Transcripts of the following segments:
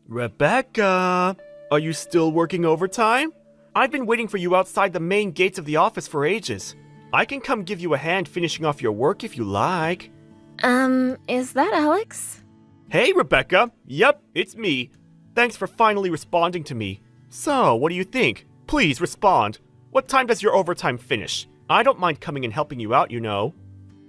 Rebecca, are you still working overtime? I've been waiting for you outside the main gates of the office for ages. I can come give you a hand finishing off your work if you like. Is that Alex? Hey, Rebecca. Yep, it's me. Thanks for finally responding to me. So, what do you think? Please respond. What time does your overtime finish? I don't mind coming and helping you out, you know.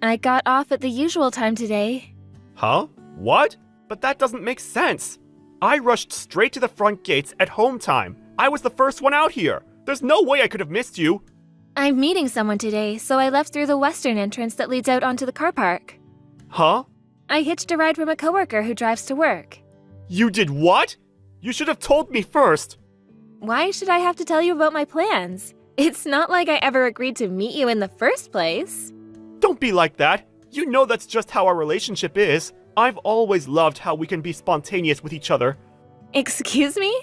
I got off at the usual time today. Huh? What? But that doesn't make sense. I rushed straight to the front gates at home time. I was the first one out here. There's no way I could have missed you. I'm meeting someone today, so I left through the western entrance that leads out onto the car park. Huh? I hitched a ride from a coworker who drives to work. You did what? You should have told me first. Why should I have to tell you about my plans? It's not like I ever agreed to meet you in the first place. Don't be like that. You know that's just how our relationship is. I've always loved how we can be spontaneous with each other. Excuse me?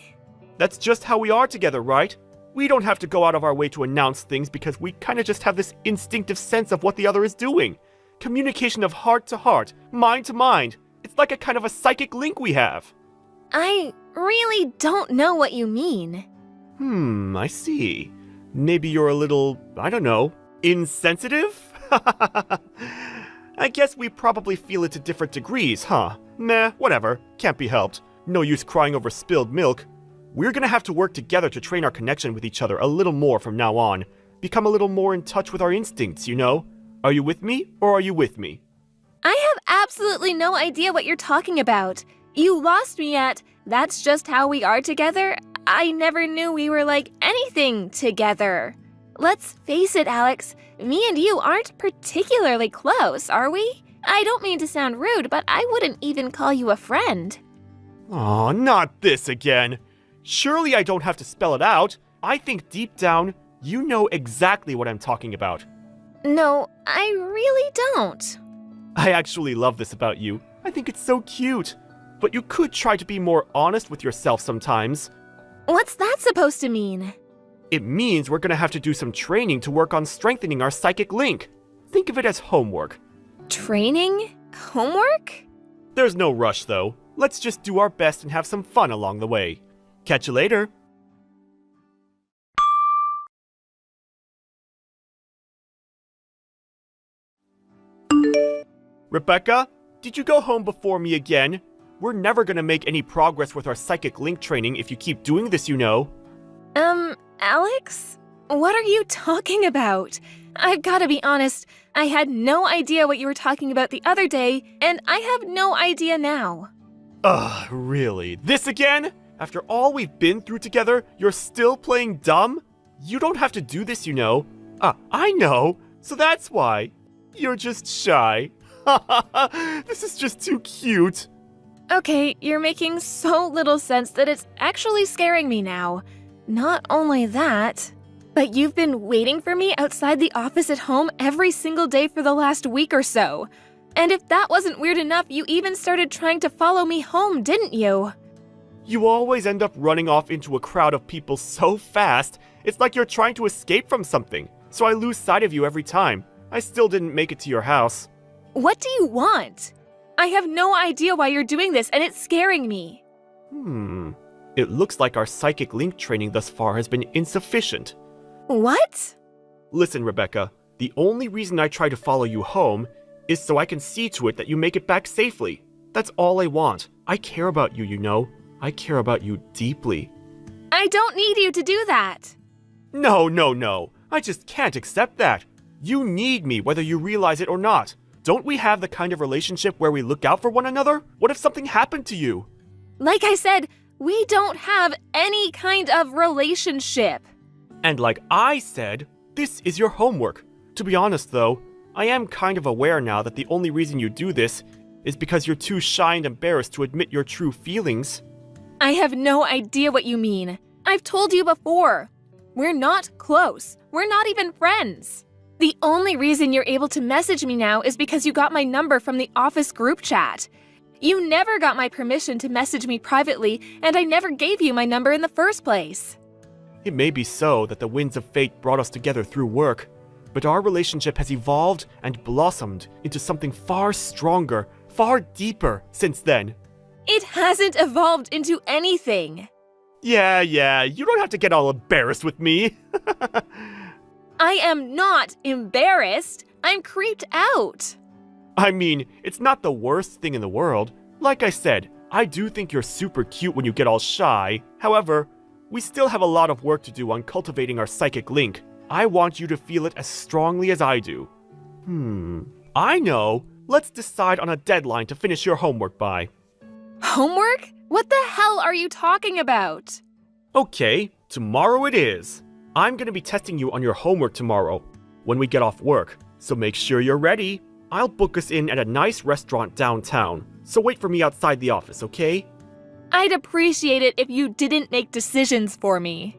That's just how we are together, right? We don't have to go out of our way to announce things because we kind of just have this instinctive sense of what the other is doing. Communication of heart to heart, mind to mind. It's like a kind of a psychic link we have. I really don't know what you mean. I see. Maybe you're a little, I don't know, insensitive? I guess we probably feel it to different degrees, huh? Nah, whatever. Can't be helped. No use crying over spilled milk. We're gonna have to work together to train our connection with each other a little more from now on. Become a little more in touch with our instincts, you know? Are you with me, or are you with me? I have absolutely no idea what you're talking about. You lost me at, that's just how we are together. I never knew we were like anything together. Let's face it, Alex. Me and you aren't particularly close, are we? I don't mean to sound rude, but I wouldn't even call you a friend. Aw, not this again. Surely I don't have to spell it out. I think deep down, you know exactly what I'm talking about. No, I really don't. I actually love this about you. I think it's so cute. But you could try to be more honest with yourself sometimes. What's that supposed to mean? It means we're gonna have to do some training to work on strengthening our psychic link. Think of it as homework. Training? Homework? There's no rush, though. Let's just do our best and have some fun along the way. Catch you later. Rebecca, did you go home before me again? We're never gonna make any progress with our psychic link training if you keep doing this, you know. Alex? What are you talking about? I've gotta be honest, I had no idea what you were talking about the other day, and I have no idea now. Ugh, really? This again? After all we've been through together, you're still playing dumb? You don't have to do this, you know. I know. So that's why. You're just shy. This is just too cute. Okay, you're making so little sense that it's actually scaring me now. Not only that, but you've been waiting for me outside the office at home every single day for the last week or so. And if that wasn't weird enough, you even started trying to follow me home, didn't you? You always end up running off into a crowd of people so fast, it's like you're trying to escape from something. So I lose sight of you every time. I still didn't make it to your house. What do you want? I have no idea why you're doing this, and it's scaring me. It looks like our psychic link training thus far has been insufficient. What? Listen, Rebecca, the only reason I try to follow you home is so I can see to it that you make it back safely. That's all I want. I care about you, you know. I care about you deeply. I don't need you to do that. No. I just can't accept that. You need me whether you realize it or not. Don't we have the kind of relationship where we look out for one another? What if something happened to you? Like I said, we don't have any kind of relationship. And like I said, this is your homework. To be honest though, I am kind of aware now that the only reason you do this is because you're too shy and embarrassed to admit your true feelings. I have no idea what you mean. I've told you before. We're not close. We're not even friends. The only reason you're able to message me now is because you got my number from the office group chat. You never got my permission to message me privately, and I never gave you my number in the first place. It may be so that the winds of fate brought us together through work, but our relationship has evolved and blossomed into something far stronger, far deeper since then. It hasn't evolved into anything. Yeah, you don't have to get all embarrassed with me. I am not embarrassed. I'm creeped out. I mean, it's not the worst thing in the world. Like I said, I do think you're super cute when you get all shy. However, we still have a lot of work to do on cultivating our psychic link. I want you to feel it as strongly as I do. I know. Let's decide on a deadline to finish your homework by. Homework? What the hell are you talking about? Okay, tomorrow it is. I'm gonna be testing you on your homework tomorrow when we get off work, so make sure you're ready. I'll book us in at a nice restaurant downtown, so wait for me outside the office, okay? I'd appreciate it if you didn't make decisions for me.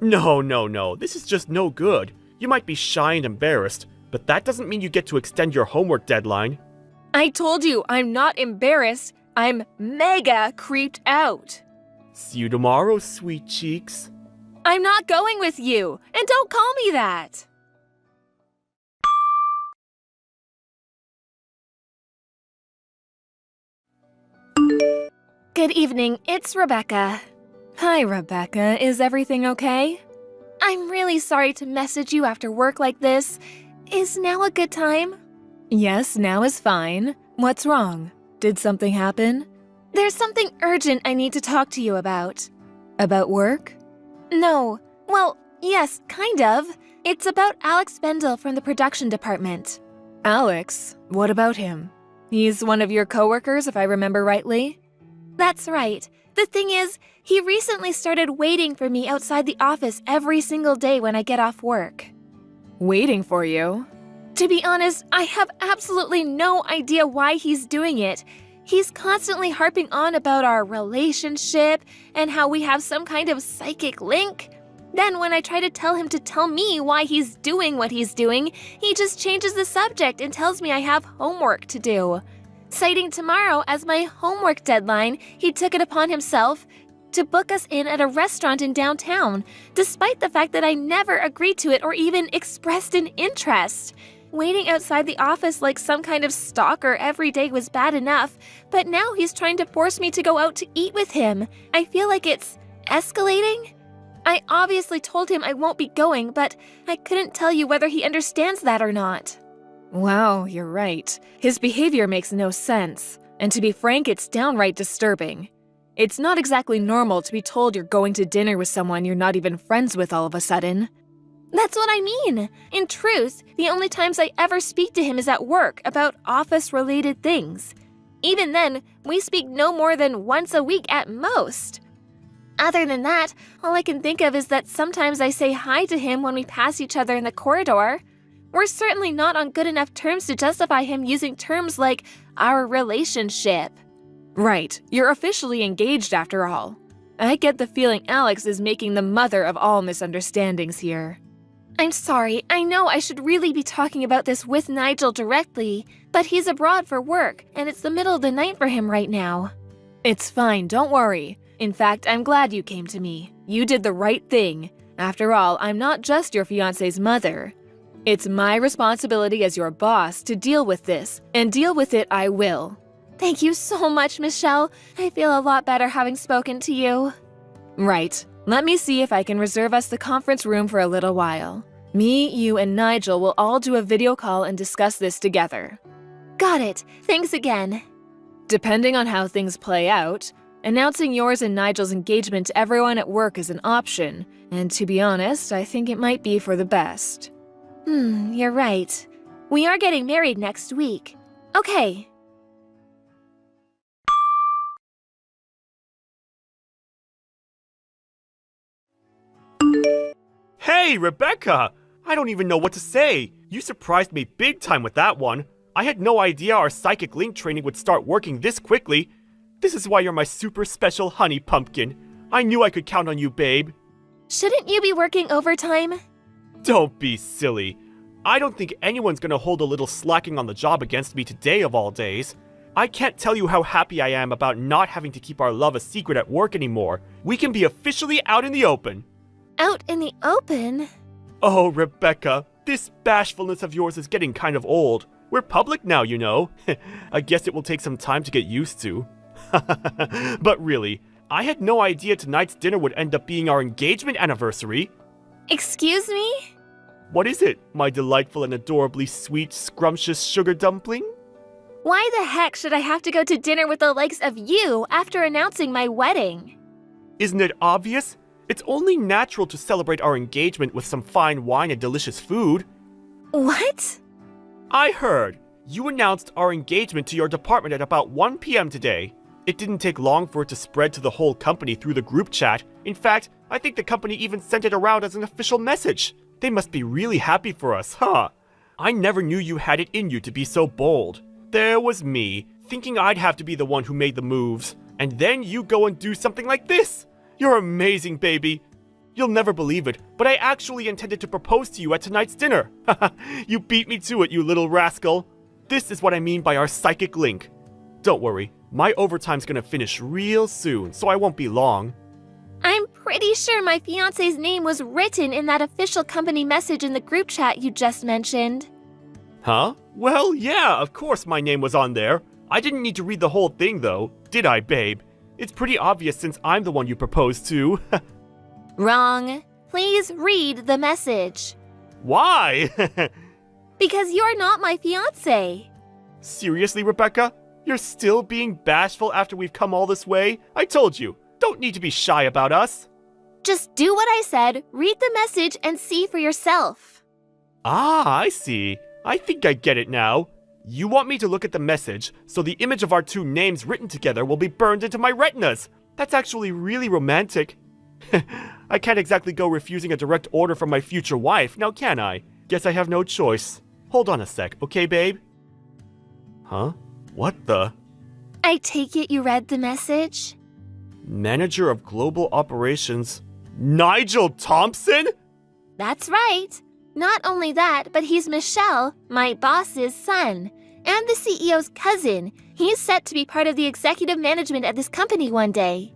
No, this is just no good. You might be shy and embarrassed, but that doesn't mean you get to extend your homework deadline. I told you I'm not embarrassed. I'm mega creeped out. See you tomorrow, sweet cheeks. I'm not going with you, and don't call me that. Good evening, it's Rebecca. Hi, Rebecca. Is everything okay? I'm really sorry to message you after work like this. Is now a good time? Yes, now is fine. What's wrong? Did something happen? There's something urgent I need to talk to you about. About work? No. Well, yes, kind of. It's about Alex Bendel from the production department. Alex? What about him? He's one of your coworkers, if I remember rightly? That's right. The thing is, he recently started waiting for me outside the office every single day when I get off work. Waiting for you? To be honest, I have absolutely no idea why he's doing it. He's constantly harping on about our relationship and how we have some kind of psychic link. Then when I try to tell him to tell me why he's doing what he's doing, he just changes the subject and tells me I have homework to do. Citing tomorrow as my homework deadline, he took it upon himself to book us in at a restaurant in downtown, despite the fact that I never agreed to it or even expressed an interest. Waiting outside the office like some kind of stalker every day was bad enough, but now he's trying to force me to go out to eat with him. I feel like it's escalating. I obviously told him I won't be going, but I couldn't tell you whether he understands that or not. Wow, you're right. His behavior makes no sense. And to be frank, it's downright disturbing. It's not exactly normal to be told you're going to dinner with someone you're not even friends with all of a sudden. That's what I mean. In truth, the only times I ever speak to him is at work about office-related things. Even then, we speak no more than once a week at most. Other than that, all I can think of is that sometimes I say hi to him when we pass each other in the corridor. We're certainly not on good enough terms to justify him using terms like our relationship. Right, you're officially engaged after all. I get the feeling Alex is making the mother of all misunderstandings here. I'm sorry, I know I should really be talking about this with Nigel directly, but he's abroad for work, and it's the middle of the night for him right now. It's fine, don't worry. In fact, I'm glad you came to me. You did the right thing. After all, I'm not just your fiancé's mother. It's my responsibility as your boss to deal with this, and deal with it I will. Thank you so much, Michelle. I feel a lot better having spoken to you. Right. Let me see if I can reserve us the conference room for a little while. Me, you, and Nigel will all do a video call and discuss this together. Got it. Thanks again. Depending on how things play out, announcing yours and Nigel's engagement to everyone at work is an option, and to be honest, I think it might be for the best. You're right. We are getting married next week. Okay. Hey, Rebecca! I don't even know what to say. You surprised me big time with that one. I had no idea our psychic link training would start working this quickly. This is why you're my super special honey pumpkin. I knew I could count on you, babe. Shouldn't you be working overtime? Don't be silly. I don't think anyone's gonna hold a little slacking on the job against me today of all days. I can't tell you how happy I am about not having to keep our love a secret at work anymore. We can be officially out in the open. Out in the open? Oh, Rebecca, this bashfulness of yours is getting kind of old. We're public now, you know. I guess it will take some time to get used to. But really, I had no idea tonight's dinner would end up being our engagement anniversary. Excuse me? What is it, my delightful and adorably sweet, scrumptious sugar dumpling? Why the heck should I have to go to dinner with the likes of you after announcing my wedding? Isn't it obvious? It's only natural to celebrate our engagement with some fine wine and delicious food. What? I heard. You announced our engagement to your department at about 1 p.m. today. It didn't take long for it to spread to the whole company through the group chat. In fact, I think the company even sent it around as an official message. They must be really happy for us, huh? I never knew you had it in you to be so bold. There was me, thinking I'd have to be the one who made the moves. And then you go and do something like this. You're amazing, baby. You'll never believe it, but I actually intended to propose to you at tonight's dinner. You beat me to it, you little rascal. This is what I mean by our psychic link. Don't worry, my overtime's gonna finish real soon, so I won't be long. I'm pretty sure my fiancé's name was written in that official company message in the group chat you just mentioned. Huh? Well, yeah, of course my name was on there. I didn't need to read the whole thing, though, did I, babe? It's pretty obvious since I'm the one you proposed to. Wrong. Please read the message. Why? Because you're not my fiancé. Seriously, Rebecca? You're still being bashful after we've come all this way? I told you, don't need to be shy about us. Just do what I said, read the message, and see for yourself. Ah, I see. I think I get it now. You want me to look at the message, so the image of our two names written together will be burned into my retinas. That's actually really romantic. I can't exactly go refusing a direct order from my future wife, now can I? Guess I have no choice. Hold on a sec, okay, babe? Huh? What the? I take it you read the message? Manager of Global Operations, Nigel Thompson? That's right. Not only that, but he's Michelle, my boss's son, and the CEO's cousin. He's set to be part of the executive management at this company one day.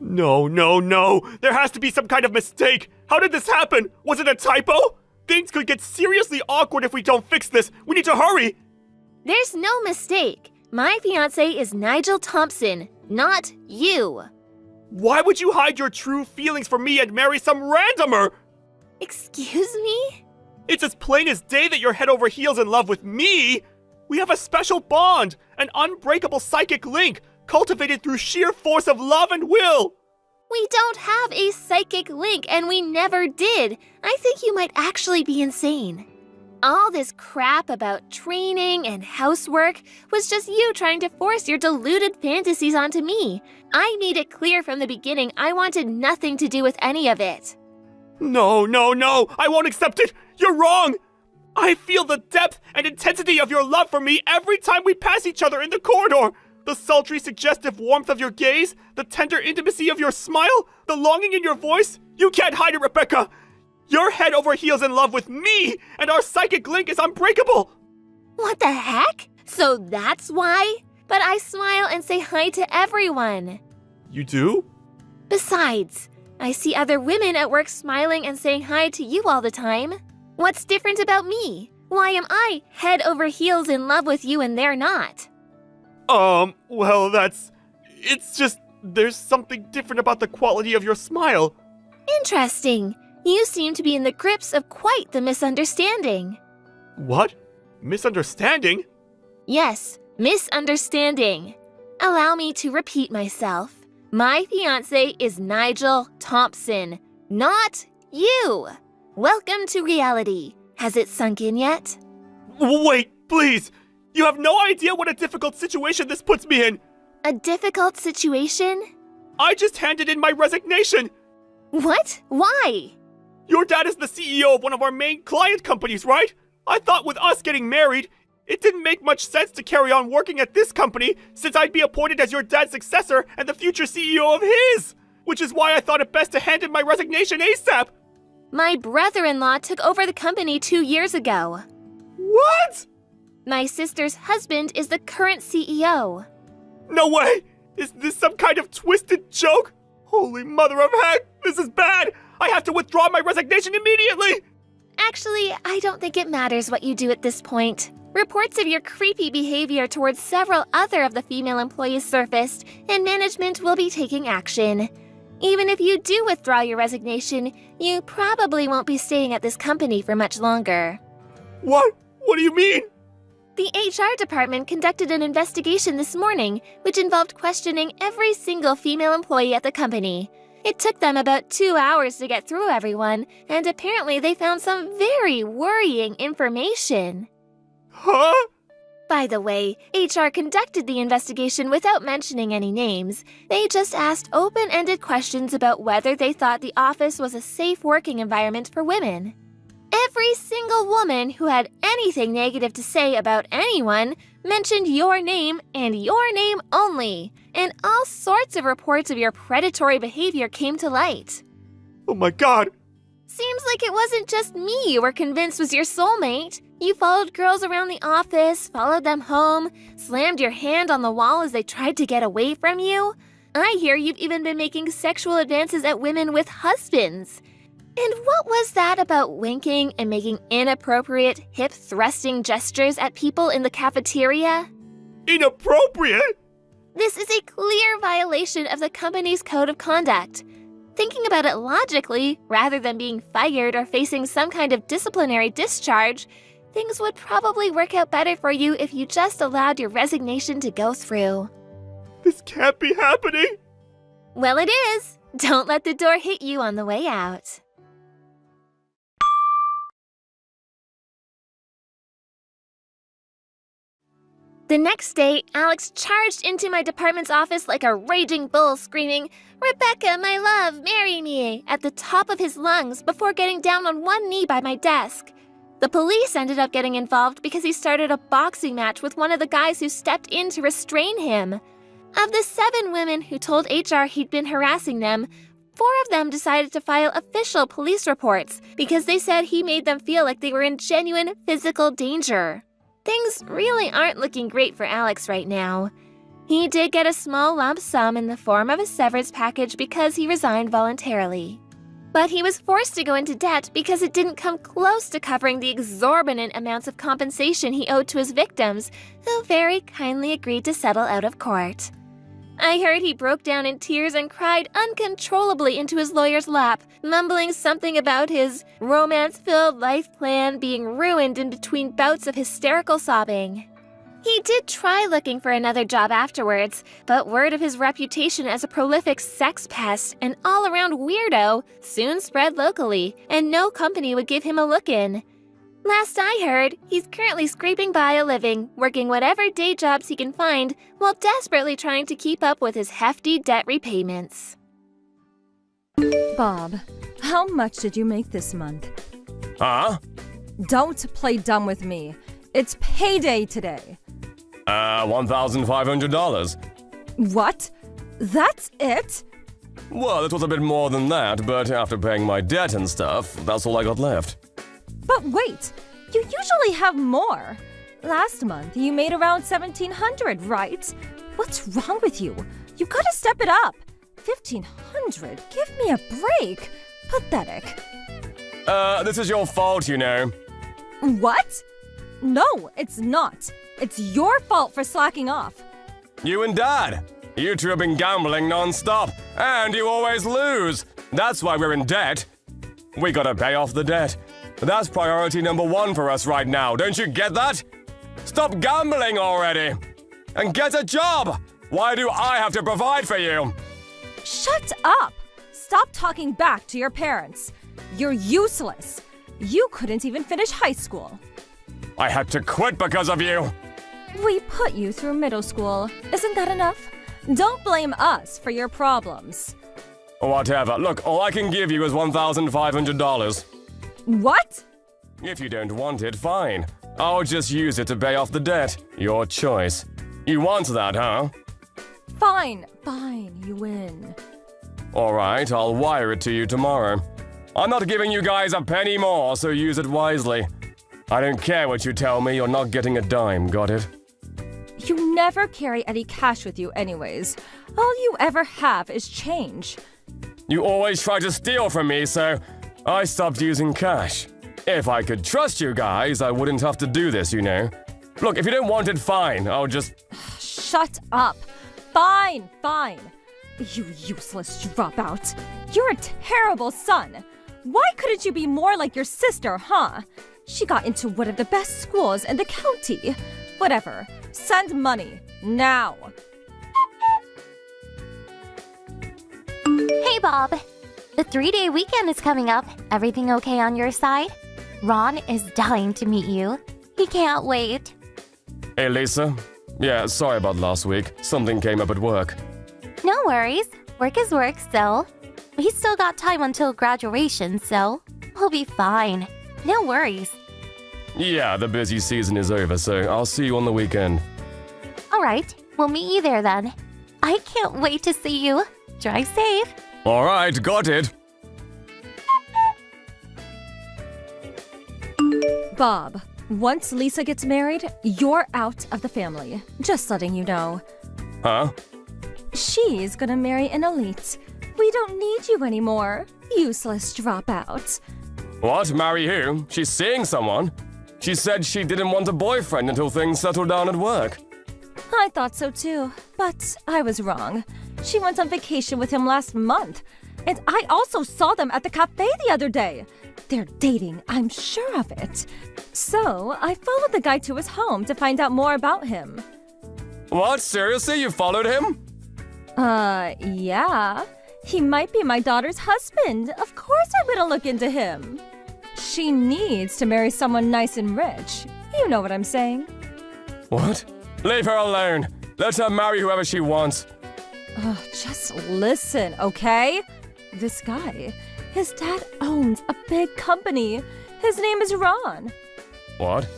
No. There has to be some kind of mistake. How did this happen? Was it a typo? Things could get seriously awkward if we don't fix this. We need to hurry. There's no mistake. My fiancé is Nigel Thompson, not you. Why would you hide your true feelings from me and marry some randomer? Excuse me? It's as plain as day that you're head over heels in love with me. We have a special bond, an unbreakable psychic link, cultivated through sheer force of love and will. We don't have a psychic link, and we never did. I think you might actually be insane. All this crap about training and housework was just you trying to force your deluded fantasies onto me. I made it clear from the beginning I wanted nothing to do with any of it. No, I won't accept it. You're wrong. I feel the depth and intensity of your love for me every time we pass each other in the corridor. The sultry, suggestive warmth of your gaze, the tender intimacy of your smile, the longing in your voice. You can't hide it, Rebecca. You're head over heels in love with me, and our psychic link is unbreakable. What the heck? So that's why? But I smile and say hi to everyone. You do? Besides, I see other women at work smiling and saying hi to you all the time. What's different about me? Why am I head over heels in love with you and they're not? Well, it's just, there's something different about the quality of your smile. Interesting. You seem to be in the grips of quite the misunderstanding. What? Misunderstanding? Yes, misunderstanding. Allow me to repeat myself. My fiancé is Nigel Thompson, not you. Welcome to reality. Has it sunk in yet? Wait, please. You have no idea what a difficult situation this puts me in. A difficult situation? I just handed in my resignation. What? Why? Your dad is the CEO of one of our main client companies, right? I thought with us getting married, it didn't make much sense to carry on working at this company since I'd be appointed as your dad's successor and the future CEO of his, which is why I thought it best to hand in my resignation ASAP. My brother-in-law took over the company 2 years ago. What? My sister's husband is the current CEO. No way! Is this some kind of twisted joke? Holy mother of heck, this is bad! I have to withdraw my resignation immediately! Actually, I don't think it matters what you do at this point. Reports of your creepy behavior towards several other of the female employees surfaced, and management will be taking action. Even if you do withdraw your resignation, you probably won't be staying at this company for much longer. What? What do you mean? The HR department conducted an investigation this morning, which involved questioning every single female employee at the company. It took them about 2 hours to get through everyone, and apparently they found some very worrying information. Huh? By the way, HR conducted the investigation without mentioning any names. They just asked open-ended questions about whether they thought the office was a safe working environment for women. Every single woman who had anything negative to say about anyone mentioned your name and your name only, and all sorts of reports of your predatory behavior came to light. Oh my god! Seems like it wasn't just me you were convinced was your soulmate. You followed girls around the office, followed them home, slammed your hand on the wall as they tried to get away from you. I hear you've even been making sexual advances at women with husbands. And what was that about winking and making inappropriate, hip-thrusting gestures at people in the cafeteria? Inappropriate? This is a clear violation of the company's code of conduct. Thinking about it logically, rather than being fired or facing some kind of disciplinary discharge, things would probably work out better for you if you just allowed your resignation to go through. This can't be happening! Well, it is. Don't let the door hit you on the way out. The next day, Alex charged into my department's office like a raging bull, screaming, "Rebecca, my love, marry me," at the top of his lungs before getting down on one knee by my desk. The police ended up getting involved because he started a boxing match with one of the guys who stepped in to restrain him. Of the 7 women who told HR he'd been harassing them, 4 of them decided to file official police reports because they said he made them feel like they were in genuine physical danger. Things really aren't looking great for Alex right now. He did get a small lump sum in the form of a severance package because he resigned voluntarily. But he was forced to go into debt because it didn't come close to covering the exorbitant amounts of compensation he owed to his victims, who very kindly agreed to settle out of court. I heard he broke down in tears and cried uncontrollably into his lawyer's lap, mumbling something about his romance-filled life plan being ruined in between bouts of hysterical sobbing. He did try looking for another job afterwards, but word of his reputation as a prolific sex pest and all-around weirdo soon spread locally, and no company would give him a look-in. Last I heard, he's currently scraping by a living, working whatever day jobs he can find, while desperately trying to keep up with his hefty debt repayments. Bob, how much did you make this month? Huh? Don't play dumb with me. It's payday today. $1,500. What? That's it? Well, it was a bit more than that, but after paying my debt and stuff, that's all I got left. But wait, you usually have more. Last month, you made around $1,700, right? What's wrong with you? You gotta step it up. $1,500? Give me a break. Pathetic. This is your fault, you know. What? No, it's not. It's your fault for slacking off. You and Dad. You two have been gambling non-stop, and you always lose. That's why we're in debt. We gotta pay off the debt. That's priority number 1 for us right now, don't you get that? Stop gambling already! And get a job! Why do I have to provide for you? Shut up! Stop talking back to your parents. You're useless. You couldn't even finish high school. I had to quit because of you! We put you through middle school. Isn't that enough? Don't blame us for your problems. Whatever. Look, all I can give you is $1,500. What? If you don't want it, fine. I'll just use it to pay off the debt. Your choice. You want that, huh? Fine, you win. Alright, I'll wire it to you tomorrow. I'm not giving you guys a penny more, so use it wisely. I don't care what you tell me, you're not getting a dime, got it? You never carry any cash with you anyways. All you ever have is change. You always try to steal from me, so I stopped using cash. If I could trust you guys, I wouldn't have to do this, you know. Look, if you don't want it, fine. I'll just... Shut up. Fine, fine. You useless dropout. You're a terrible son. Why couldn't you be more like your sister, huh? She got into one of the best schools in the county. Whatever. Send money. Now. Hey, Bob. The 3-day weekend is coming up. Everything okay on your side? Ron is dying to meet you. He can't wait. Hey, Lisa. Yeah, sorry about last week. Something came up at work. No worries. Work is work, so... We still got time until graduation, so... We'll be fine. No worries. Yeah, the busy season is over, so I'll see you on the weekend. Alright, we'll meet you there then. I can't wait to see you. Drive safe. Alright, got it. Bob, once Lisa gets married, you're out of the family. Just letting you know. Huh? She's gonna marry an elite. We don't need you anymore. Useless dropout. What? Marry who? She's seeing someone? She said she didn't want a boyfriend until things settled down at work. I thought so too, but I was wrong. She went on vacation with him last month. And I also saw them at the cafe the other day. They're dating, I'm sure of it. So I followed the guy to his home to find out more about him. What? Seriously? You followed him? Yeah. He might be my daughter's husband. Of course I'm gonna look into him. She needs to marry someone nice and rich. You know what I'm saying. What? Leave her alone. Let her marry whoever she wants. Oh, just listen, okay? This guy, his dad owns a big company. His name is Ron. What?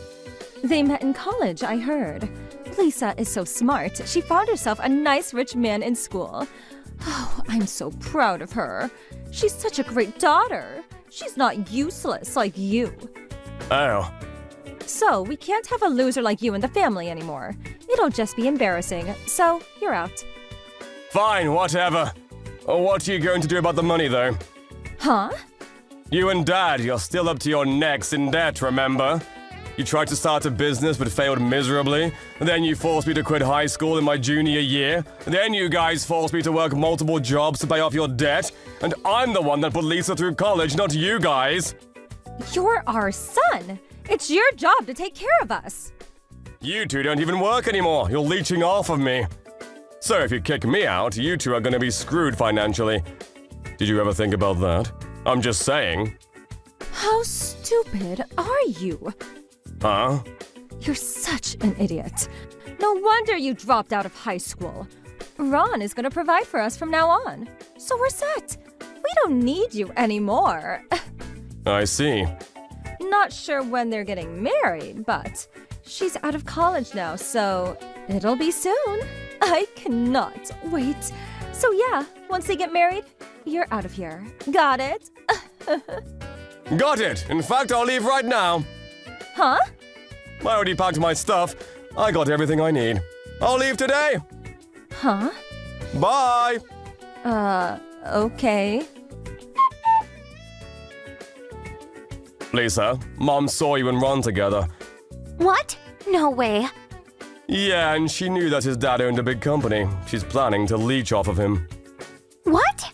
They met in college, I heard. Lisa is so smart, she found herself a nice rich man in school. Oh, I'm so proud of her. She's such a great daughter. She's not useless like you. Oh. So, we can't have a loser like you in the family anymore. It'll just be embarrassing, so you're out. Fine, whatever. What are you going to do about the money, though? Huh? You and Dad, you're still up to your necks in debt, remember? You tried to start a business but failed miserably. Then you forced me to quit high school in my junior year. Then you guys forced me to work multiple jobs to pay off your debt. And I'm the one that put Lisa through college, not you guys. You're our son. It's your job to take care of us. You two don't even work anymore. You're leeching off of me. So if you kick me out, you two are going to be screwed financially. Did you ever think about that? I'm just saying. How stupid are you? Huh? You're such an idiot. No wonder you dropped out of high school. Ron is going to provide for us from now on. So we're set. We don't need you anymore. I see. Not sure when they're getting married, but she's out of college now, so it'll be soon. I cannot wait. So yeah, once they get married, you're out of here. Got it? Got it! In fact, I'll leave right now. Huh? I already packed my stuff. I got everything I need. I'll leave today. Huh? Bye! Okay. Lisa, Mom saw you and Ron together. What? No way. Yeah, and she knew that his dad owned a big company. She's planning to leech off of him. What?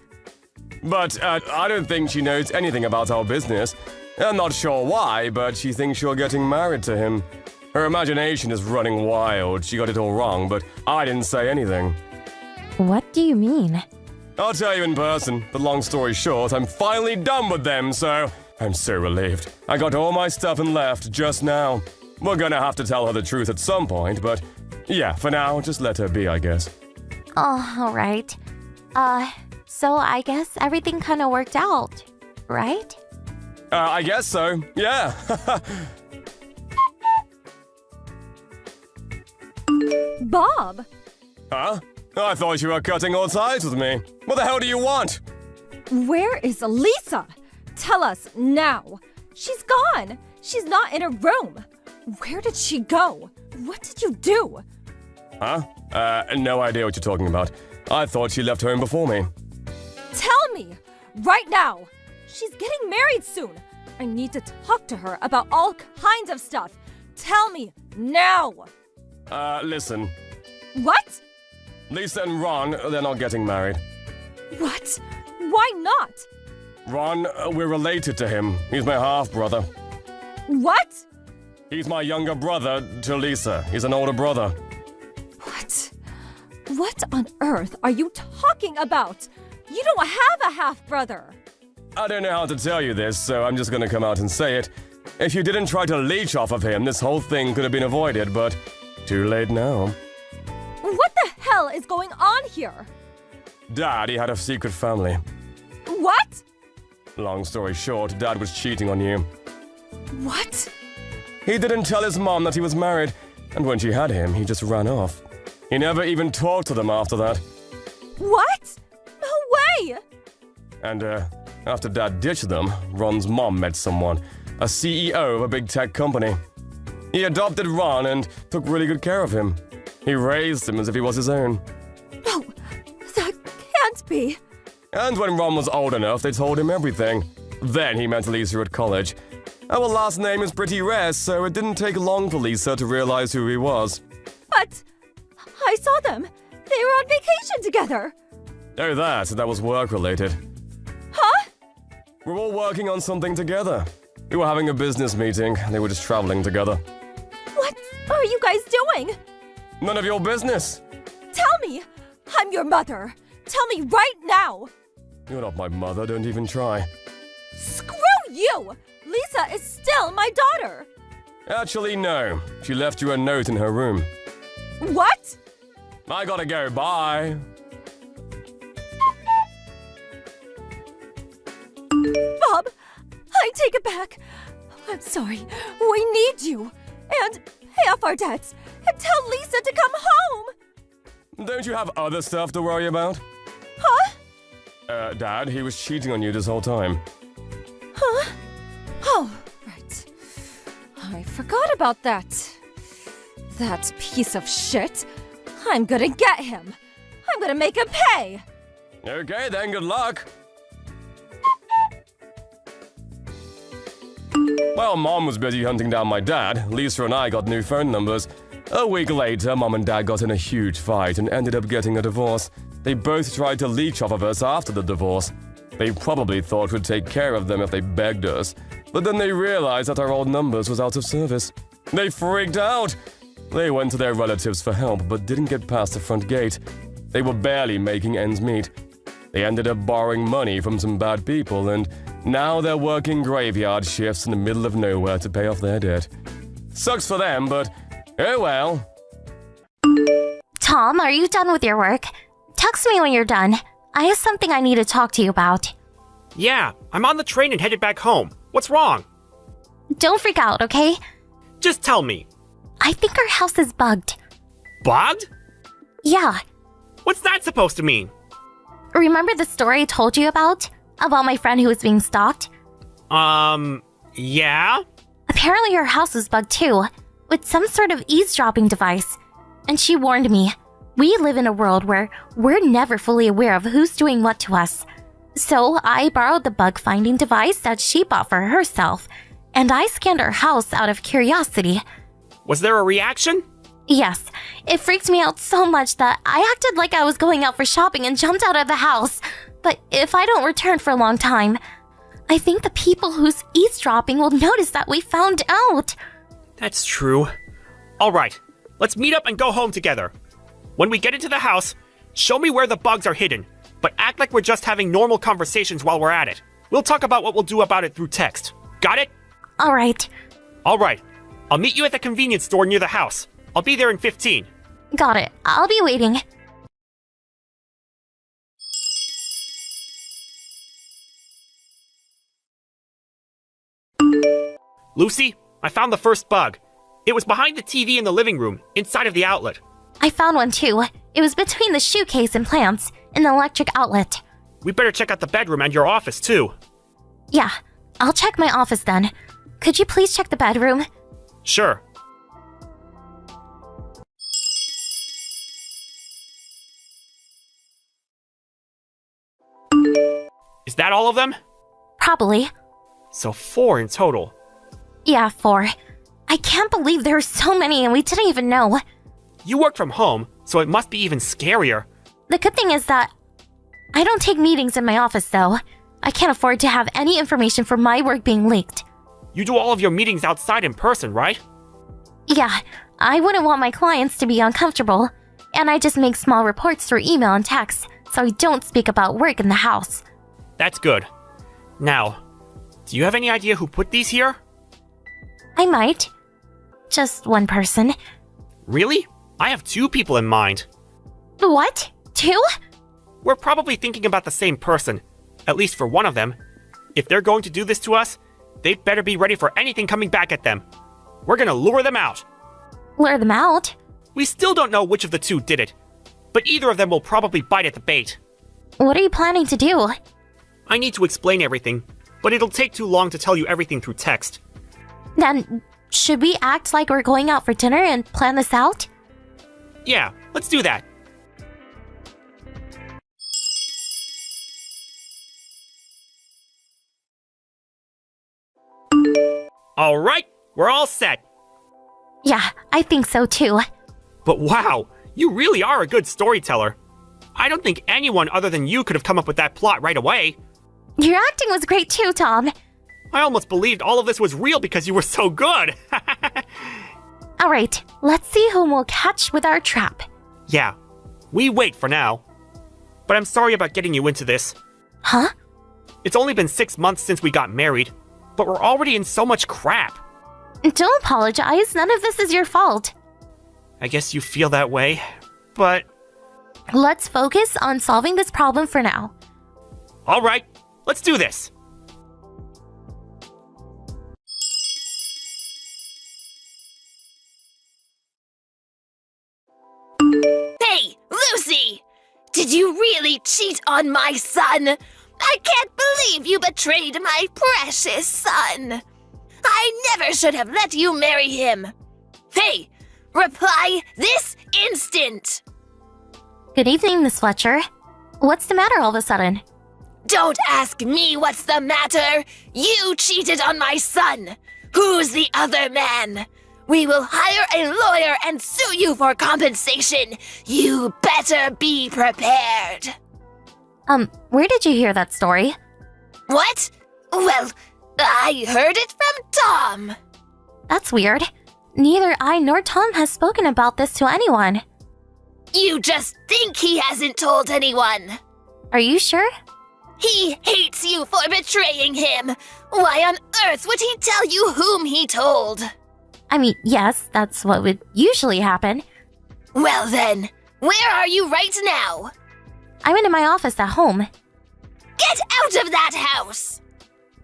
But I don't think she knows anything about our business. I'm not sure why, but she thinks you're getting married to him. Her imagination is running wild. She got it all wrong, but I didn't say anything. What do you mean? I'll tell you in person. The long story short, I'm finally done with them, so I'm so relieved. I got all my stuff and left just now. We're gonna have to tell her the truth at some point, but yeah, for now, just let her be, I guess. Oh, alright. So I guess everything kind of worked out, right? I guess so, yeah. Bob! Huh? I thought you were cutting all ties with me. What the hell do you want? Where is Lisa? Tell us now. She's gone. She's not in her room. Where did she go? What did you do? Huh? No idea what you're talking about. I thought she left home before me. Tell me! Right now! She's getting married soon! I need to talk to her about all kinds of stuff. Tell me, now! Listen. What? Lisa and Ron, they're not getting married. What? Why not? Ron, we're related to him. He's my half-brother. What? He's my younger brother to Lisa. He's an older brother. What? What on earth are you talking about? You don't have a half-brother! I don't know how to tell you this, so I'm just gonna come out and say it. If you didn't try to leech off of him, this whole thing could have been avoided, but too late now. What the hell is going on here? Dad, he had a secret family. What? Long story short, Dad was cheating on you. What? He didn't tell his mom that he was married, and when she had him, he just ran off. He never even talked to them after that. What? No way! And, after Dad ditched them, Ron's mom met someone, a CEO of a big tech company. He adopted Ron and took really good care of him. He raised him as if he was his own. No, that can't be. And when Ron was old enough, they told him everything. Then he met Lisa at college. Our last name is pretty rare, so it didn't take long for Lisa to realize who he was. But I saw them. They were on vacation together. Oh, that was work-related. Huh? We're all working on something together. We were having a business meeting. They were just traveling together. What are you guys doing? None of your business. Tell me. I'm your mother. Tell me right now. You're not my mother, don't even try. Screw you! Lisa is still my daughter. Actually, no. She left you a note in her room. What? I gotta go, bye. Bob, I take it back. I'm sorry. We need you. And pay off our debts. And tell Lisa to come home. Don't you have other stuff to worry about? Huh? Dad, he was cheating on you this whole time. Huh? Oh, right. I forgot about that. That piece of shit. I'm gonna get him. I'm gonna make him pay. Okay, then, good luck. While Mom was busy hunting down my dad, Lisa and I got new phone numbers. A week later, Mom and Dad got in a huge fight and ended up getting a divorce. They both tried to leech off of us after the divorce. They probably thought we'd take care of them if they begged us, but then they realized that our old numbers was out of service. They freaked out. They went to their relatives for help, but didn't get past the front gate. They were barely making ends meet. They ended up borrowing money from some bad people, and now they're working graveyard shifts in the middle of nowhere to pay off their debt. Sucks for them, but oh well. Tom, are you done with your work? Text me when you're done. I have something I need to talk to you about. Yeah, I'm on the train and headed back home. What's wrong? Don't freak out, okay? Just tell me. I think our house is bugged. Bugged? Yeah. What's that supposed to mean? Remember the story I told you about? About my friend who was being stalked? Yeah? Apparently her house was bugged too, with some sort of eavesdropping device. And she warned me. We live in a world where we're never fully aware of who's doing what to us. So I borrowed the bug-finding device that she bought for herself, and I scanned her house out of curiosity. Was there a reaction? Yes, it freaked me out so much that I acted like I was going out for shopping and jumped out of the house. But if I don't return for a long time, I think the people who's eavesdropping will notice that we found out. That's true. Alright, let's meet up and go home together. When we get into the house, show me where the bugs are hidden, but act like we're just having normal conversations while we're at it. We'll talk about what we'll do about it through text. Got it? Alright. Alright. I'll meet you at the convenience store near the house. I'll be there in 15. Got it. I'll be waiting. Lucy, I found the first bug. It was behind the TV in the living room, inside of the outlet. I found one too. It was between the shoe case and plants in the electric outlet. We better check out the bedroom and your office too. Yeah, I'll check my office then. Could you please check the bedroom? Sure. Is that all of them? Probably. So 4 in total. Yeah, 4. I can't believe there are so many and we didn't even know. You work from home, so it must be even scarier. The good thing is that I don't take meetings in my office, though. I can't afford to have any information from my work being leaked. You do all of your meetings outside in person, right? Yeah, I wouldn't want my clients to be uncomfortable. And I just make small reports through email and text, so I don't speak about work in the house. That's good. Now, do you have any idea who put these here? I might. Just one person. Really? I have 2 people in mind. What? 2? We're probably thinking about the same person, at least for one of them. If they're going to do this to us, they better be ready for anything coming back at them. We're gonna lure them out. Lure them out? We still don't know which of the 2 did it, but either of them will probably bite at the bait. What are you planning to do? I need to explain everything, but it'll take too long to tell you everything through text. Then, should we act like we're going out for dinner and plan this out? Yeah, let's do that. All right, we're all set. Yeah, I think so too. But wow, you really are a good storyteller. I don't think anyone other than you could have come up with that plot right away. Your acting was great too, Tom. I almost believed all of this was real because you were so good. Alright, let's see whom we'll catch with our trap. Yeah, we wait for now. But I'm sorry about getting you into this. Huh? It's only been 6 months since we got married, but we're already in so much crap. Don't apologize, none of this is your fault. I guess you feel that way, but... Let's focus on solving this problem for now. All right, let's do this. Hey, Lucy! Did you really cheat on my son? I can't believe you betrayed my precious son. I never should have let you marry him. Hey, reply this instant! Good evening, Miss Fletcher. What's the matter all of a sudden? Don't ask me what's the matter. You cheated on my son. Who's the other man? We will hire a lawyer and sue you for compensation. You better be prepared. Where did you hear that story? What? Well, I heard it from Tom. That's weird. Neither I nor Tom has spoken about this to anyone. You just think he hasn't told anyone. Are you sure? He hates you for betraying him. Why on earth would he tell you whom he told? I mean, yes, that's what would usually happen. Well then, where are you right now? I'm in my office at home. Get out of that house!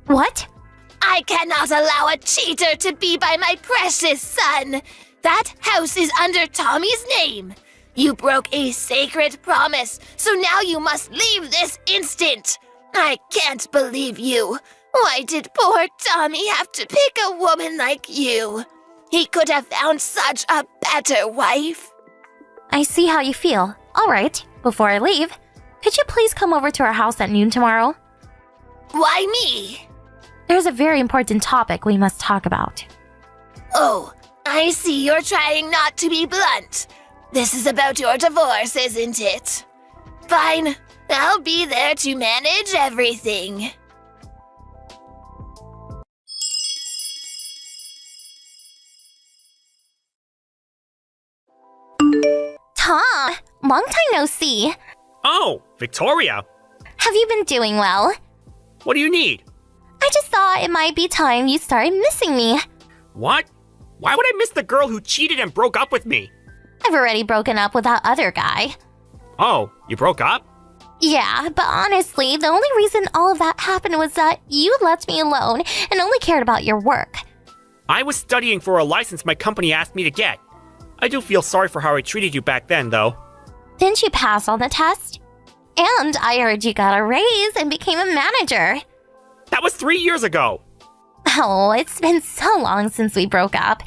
What? I cannot allow a cheater to be by my precious son. That house is under Tommy's name. You broke a sacred promise, so now you must leave this instant. I can't believe you. Why did poor Tommy have to pick a woman like you? He could have found such a better wife. I see how you feel. All right, before I leave, could you please come over to our house at noon tomorrow? Why me? There's a very important topic we must talk about. Oh, I see you're trying not to be blunt. This is about your divorce, isn't it? Fine, I'll be there to manage everything. Tom, long time no see. Oh, Victoria. Have you been doing well? What do you need? I just thought it might be time you started missing me. What? Why would I miss the girl who cheated and broke up with me? I've already broken up with that other guy. Oh, you broke up? Yeah, but honestly, the only reason all of that happened was that you left me alone and only cared about your work. I was studying for a license my company asked me to get. I do feel sorry for how I treated you back then, though. Didn't you pass on the test? And I heard you got a raise and became a manager. That was 3 years ago. Oh, it's been so long since we broke up.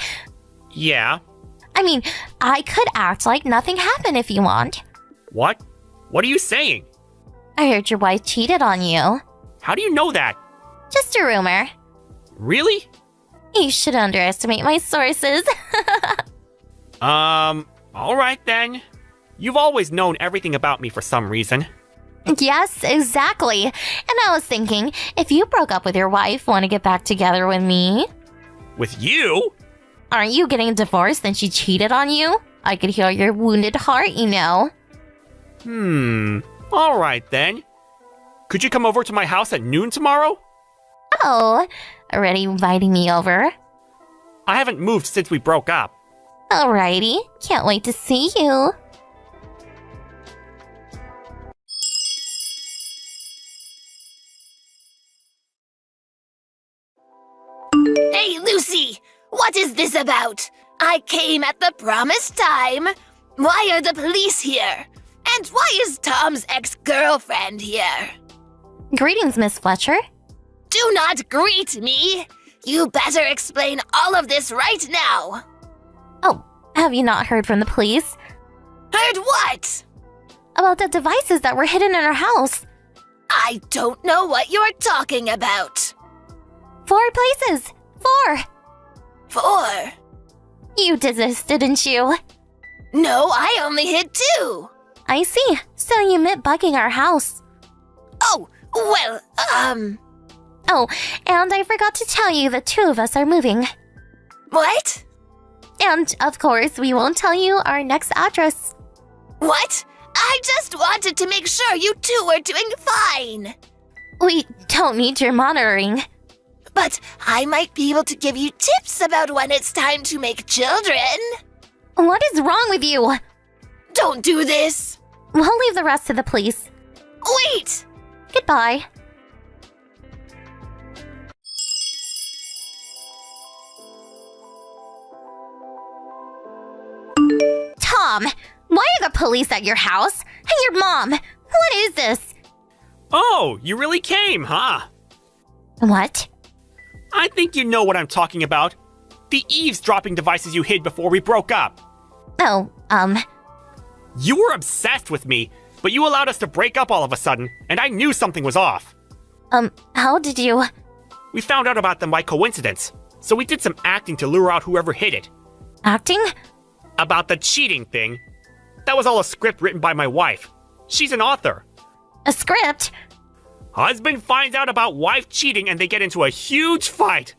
Yeah. I mean, I could act like nothing happened if you want. What? What are you saying? I heard your wife cheated on you. How do you know that? Just a rumor. Really? You should underestimate my sources. Alright then. You've always known everything about me for some reason. Yes, exactly. And I was thinking, if you broke up with your wife, want to get back together with me? With you? Aren't you getting divorced and she cheated on you? I could hear your wounded heart, you know. Alright then. Could you come over to my house at noon tomorrow? Oh, already inviting me over? I haven't moved since we broke up. Alrighty, can't wait to see you. Hey, Lucy! What is this about? I came at the promised time. Why are the police here? And why is Tom's ex-girlfriend here? Greetings, Miss Fletcher. Do not greet me! You better explain all of this right now! Oh, have you not heard from the police? Heard what? About the devices that were hidden in our house. I don't know what you're talking about. 4 places! 4! 4? You did this, didn't you? No, I only hid 2. I see. So you meant bugging our house. Oh, well, Oh, and I forgot to tell you the 2 of us are moving. what? And, of course, we won't tell you our next address. What? I just wanted to make sure you 2 were doing fine. We don't need your monitoring. But I might be able to give you tips about when it's time to make children. What is wrong with you? Don't do this. We'll leave the rest to the police. Wait! Goodbye. Tom, why are the police at your house? And your mom? What is this? Oh, you really came, huh? What? I think you know what I'm talking about. The eavesdropping devices you hid before we broke up. Oh, You were obsessed with me, but you allowed us to break up all of a sudden, and I knew something was off. how did you... We found out about them by coincidence, so we did some acting to lure out whoever hid it. Acting? About the cheating thing. That was all a script written by my wife. She's an author. A script? Husband finds out about wife cheating and they get into a huge fight.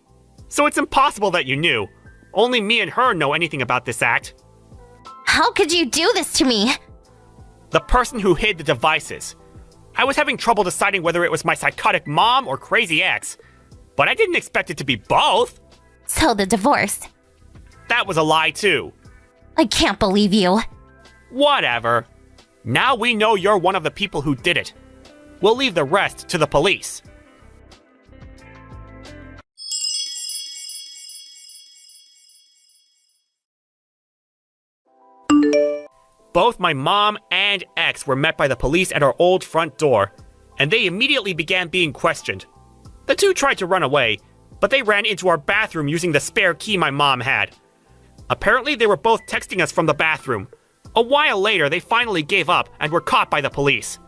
So it's impossible that you knew. Only me and her know anything about this act. How could you do this to me? The person who hid the devices. I was having trouble deciding whether it was my psychotic mom or crazy ex. But I didn't expect it to be both. So the divorce. That was a lie too. I can't believe you. Whatever. Now we know you're one of the people who did it. We'll leave the rest to the police. Both my mom and ex were met by the police at our old front door, and they immediately began being questioned. The 2 tried to run away, but they ran into our bathroom using the spare key my mom had. Apparently, they were both texting us from the bathroom. A while later, they finally gave up and were caught by the police.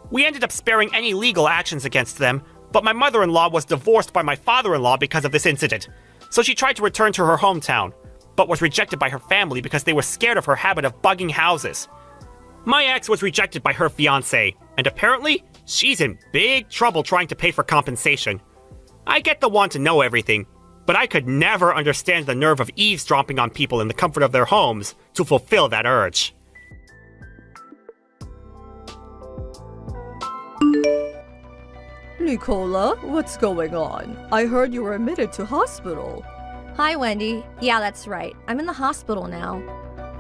We ended up sparing any legal actions against them, but my mother-in-law was divorced by my father-in-law because of this incident, so she tried to return to her hometown, but was rejected by her family because they were scared of her habit of bugging houses. My ex was rejected by her fiancé, and apparently, she's in big trouble trying to pay for compensation. I get the want to know everything, but I could never understand the nerve of eavesdropping on people in the comfort of their homes to fulfill that urge. Nicola, what's going on? I heard you were admitted to hospital. Hi, Wendy. Yeah, that's right. I'm in the hospital now.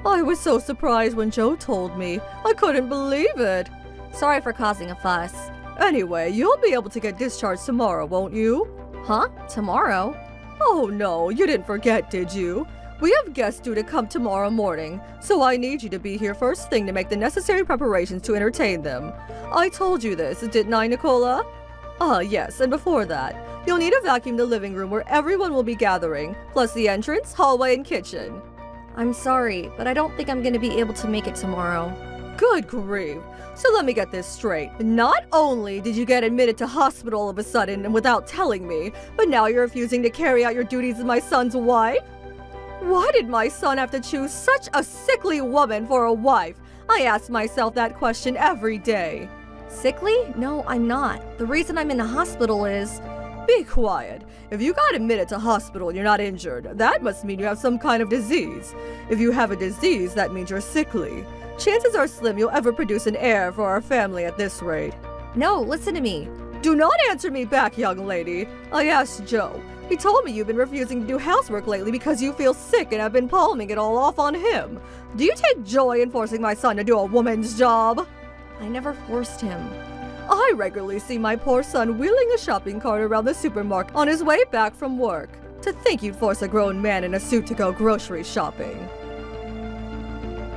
I was so surprised when Joe told me. I couldn't believe it. Sorry for causing a fuss. Anyway, you'll be able to get discharged tomorrow, won't you? Huh? Tomorrow? Oh no, you didn't forget, did you? We have guests due to come tomorrow morning, so I need you to be here first thing to make the necessary preparations to entertain them. I told you this, didn't I, Nicola? Ah, yes, and before that, you'll need to vacuum the living room where everyone will be gathering, plus the entrance, hallway, and kitchen. I'm sorry, but I don't think I'm gonna be able to make it tomorrow. Good grief. So let me get this straight. Not only did you get admitted to hospital all of a sudden and without telling me, but now you're refusing to carry out your duties as my son's wife? Why did my son have to choose such a sickly woman for a wife? I ask myself that question every day. Sickly? No, I'm not. The reason I'm in the hospital is... Be quiet. If you got admitted to hospital and you're not injured, that must mean you have some kind of disease. If you have a disease, that means you're sickly. Chances are slim you'll ever produce an heir for our family at this rate. No, listen to me. Do not answer me back, young lady. I asked Joe. He told me you've been refusing to do housework lately because you feel sick and have been palming it all off on him. Do you take joy in forcing my son to do a woman's job? I never forced him. I regularly see my poor son wheeling a shopping cart around the supermarket on his way back from work. To think you'd force a grown man in a suit to go grocery shopping.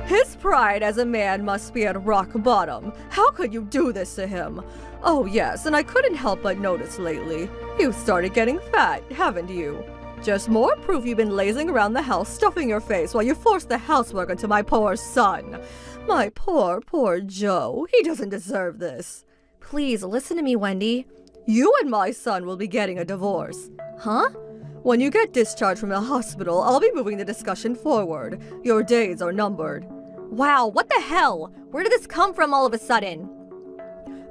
His pride as a man must be at rock bottom. How could you do this to him? Oh yes, and I couldn't help but notice lately. You've started getting fat, haven't you? Just more proof you've been lazing around the house stuffing your face while you force the housework onto my poor son. My poor Joe. He doesn't deserve this. Please, listen to me, Wendy. You and my son will be getting a divorce. Huh? When you get discharged from the hospital, I'll be moving the discussion forward. Your days are numbered. Wow, what the hell? Where did this come from all of a sudden?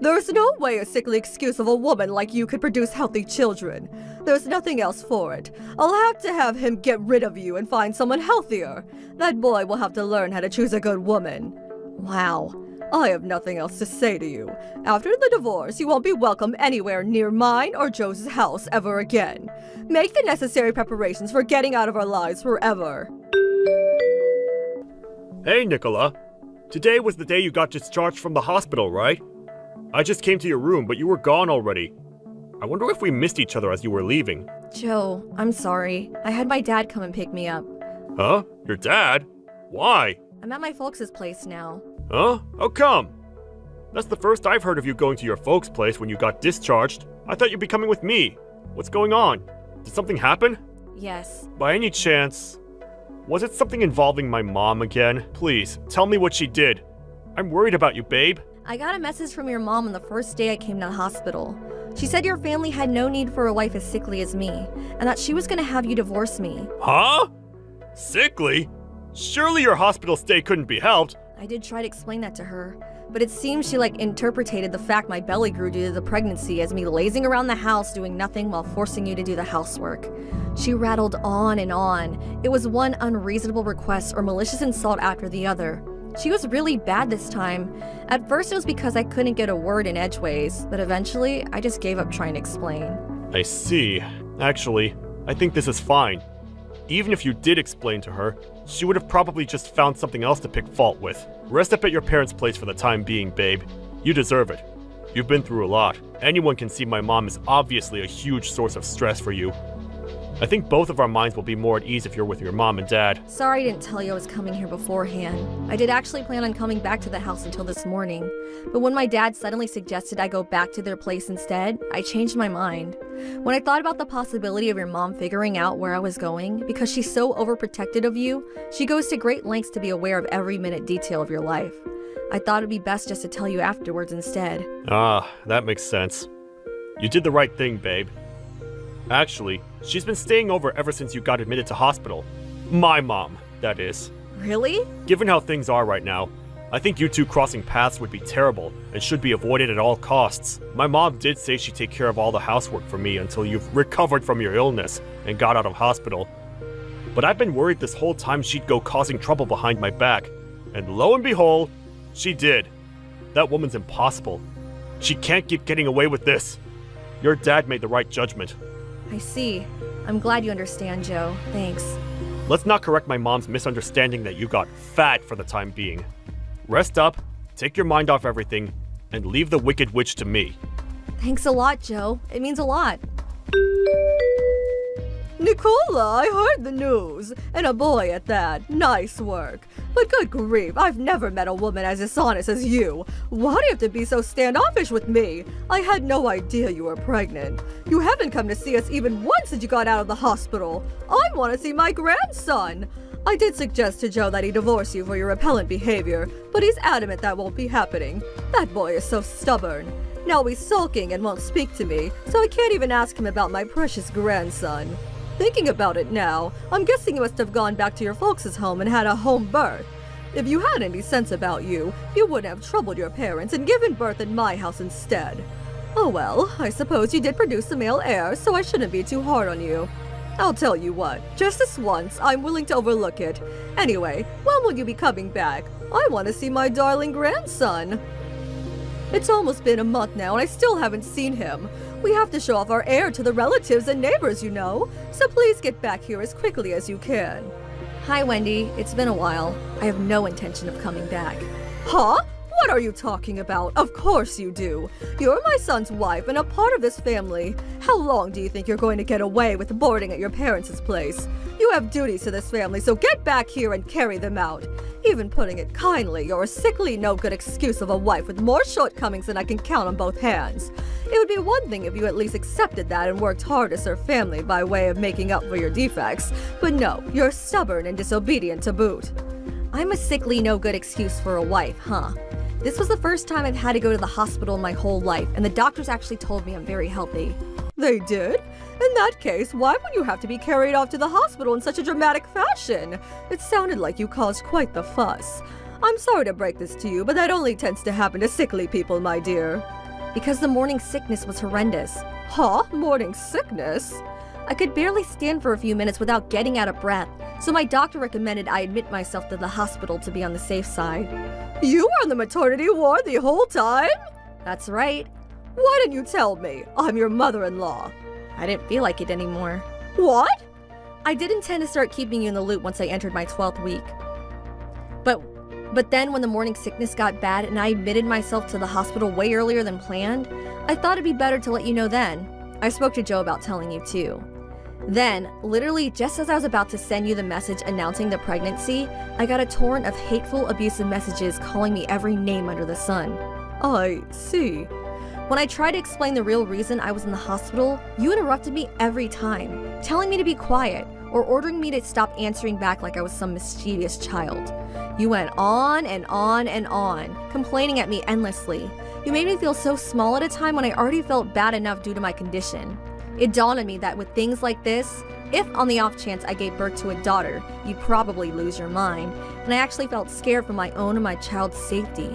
There's no way a sickly excuse of a woman like you could produce healthy children. There's nothing else for it. I'll have him get rid of you and find someone healthier. That boy will have to learn how to choose a good woman. Wow. I have nothing else to say to you. After the divorce, you won't be welcome anywhere near mine or Joe's house ever again. Make the necessary preparations for getting out of our lives forever. Hey, Nicola. Today was the day you got discharged from the hospital, right? I just came to your room, but you were gone already. I wonder if we missed each other as you were leaving. Joe, I'm sorry. I had my dad come and pick me up. Huh? Your dad? Why? I'm at my folks' place now. Huh? How come? That's the first I've heard of you going to your folks' place when you got discharged. I thought you'd be coming with me. What's going on? Did something happen? Yes. By any chance, was it something involving my mom again? Please, tell me what she did. I'm worried about you, babe. I got a message from your mom on the first day I came to the hospital. She said your family had no need for a wife as sickly as me, and that she was gonna have you divorce me. Huh? Sickly? Surely your hospital stay couldn't be helped. I did try to explain that to her, but it seems she interpreted the fact my belly grew due to the pregnancy as me lazing around the house doing nothing while forcing you to do the housework. She rattled on and on. It was one unreasonable request or malicious insult after the other. She was really bad this time. At first it was because I couldn't get a word in edgeways, but eventually I just gave up trying to explain. I see. Actually, I think this is fine. Even if you did explain to her, she would have probably just found something else to pick fault with. Rest up at your parents' place for the time being, babe. You deserve it. You've been through a lot. Anyone can see my mom is obviously a huge source of stress for you. I think both of our minds will be more at ease if you're with your mom and dad. Sorry I didn't tell you I was coming here beforehand. I did actually plan on coming back to the house until this morning. But when my dad suddenly suggested I go back to their place instead, I changed my mind. When I thought about the possibility of your mom figuring out where I was going, because she's so overprotected of you, she goes to great lengths to be aware of every minute detail of your life. I thought it'd be best just to tell you afterwards instead. Ah, that makes sense. You did the right thing, babe. Actually, she's been staying over ever since you got admitted to hospital. My mom, that is. Really? Given how things are right now, I think you two crossing paths would be terrible and should be avoided at all costs. My mom did say she'd take care of all the housework for me until you've recovered from your illness and got out of hospital. But I've been worried this whole time she'd go causing trouble behind my back. And lo and behold, she did. That woman's impossible. She can't keep getting away with this. Your dad made the right judgment. I see. I'm glad you understand, Joe. Thanks. Let's not correct my mom's misunderstanding that you got fat for the time being. Rest up, take your mind off everything, and leave the Wicked Witch to me. Thanks a lot, Joe. It means a lot. Nicola, I heard the news, and a boy at that. Nice work. But good grief, I've never met a woman as dishonest as you. Why do you have to be so standoffish with me? I had no idea you were pregnant. You haven't come to see us even once since you got out of the hospital. I want to see my grandson. I did suggest to Joe that he divorce you for your repellent behavior, but he's adamant that won't be happening. That boy is so stubborn. Now he's sulking and won't speak to me, so I can't even ask him about my precious grandson. Thinking about it now, I'm guessing you must have gone back to your folks' home and had a home birth. If you had any sense about you, you wouldn't have troubled your parents and given birth in my house instead. Oh well, I suppose you did produce a male heir, so I shouldn't be too hard on you. I'll tell you what, just this once, I'm willing to overlook it. Anyway, when will you be coming back? I want to see my darling grandson. It's almost been a month now and I still haven't seen him. We have to show off our heir to the relatives and neighbors, you know. So please get back here as quickly as you can. Hi, Wendy. It's been a while. I have no intention of coming back. Huh? What are you talking about? Of course you do. You're my son's wife and a part of this family. How long do you think you're going to get away with boarding at your parents' place? You have duties to this family, so get back here and carry them out. Even putting it kindly, you're a sickly, no-good excuse of a wife with more shortcomings than I can count on both hands. It would be one thing if you at least accepted that and worked hard to serve family by way of making up for your defects. But no, you're stubborn and disobedient to boot. I'm a sickly, no-good excuse for a wife, huh? This was the first time I've had to go to the hospital in my whole life, and the doctors actually told me I'm very healthy. They did? In that case, why would you have to be carried off to the hospital in such a dramatic fashion? It sounded like you caused quite the fuss. I'm sorry to break this to you, but that only tends to happen to sickly people, my dear. Because the morning sickness was horrendous. Huh? Morning sickness? I could barely stand for a few minutes without getting out of breath, so my doctor recommended I admit myself to the hospital to be on the safe side. You were on the maternity ward the whole time? That's right. Why didn't you tell me? I'm your mother-in-law. I didn't feel like it anymore. What? I did intend to start keeping you in the loop once I entered my 12th week. But then when the morning sickness got bad and I admitted myself to the hospital way earlier than planned, I thought it'd be better to let you know then. I spoke to Joe about telling you too. Then, literally just as I was about to send you the message announcing the pregnancy, I got a torrent of hateful, abusive messages calling me every name under the sun. I see. When I tried to explain the real reason I was in the hospital, you interrupted me every time, telling me to be quiet or ordering me to stop answering back like I was some mischievous child. You went on and on and on, complaining at me endlessly. You made me feel so small at a time when I already felt bad enough due to my condition. It dawned on me that with things like this, if on the off chance I gave birth to a daughter, you'd probably lose your mind, and I actually felt scared for my own and my child's safety.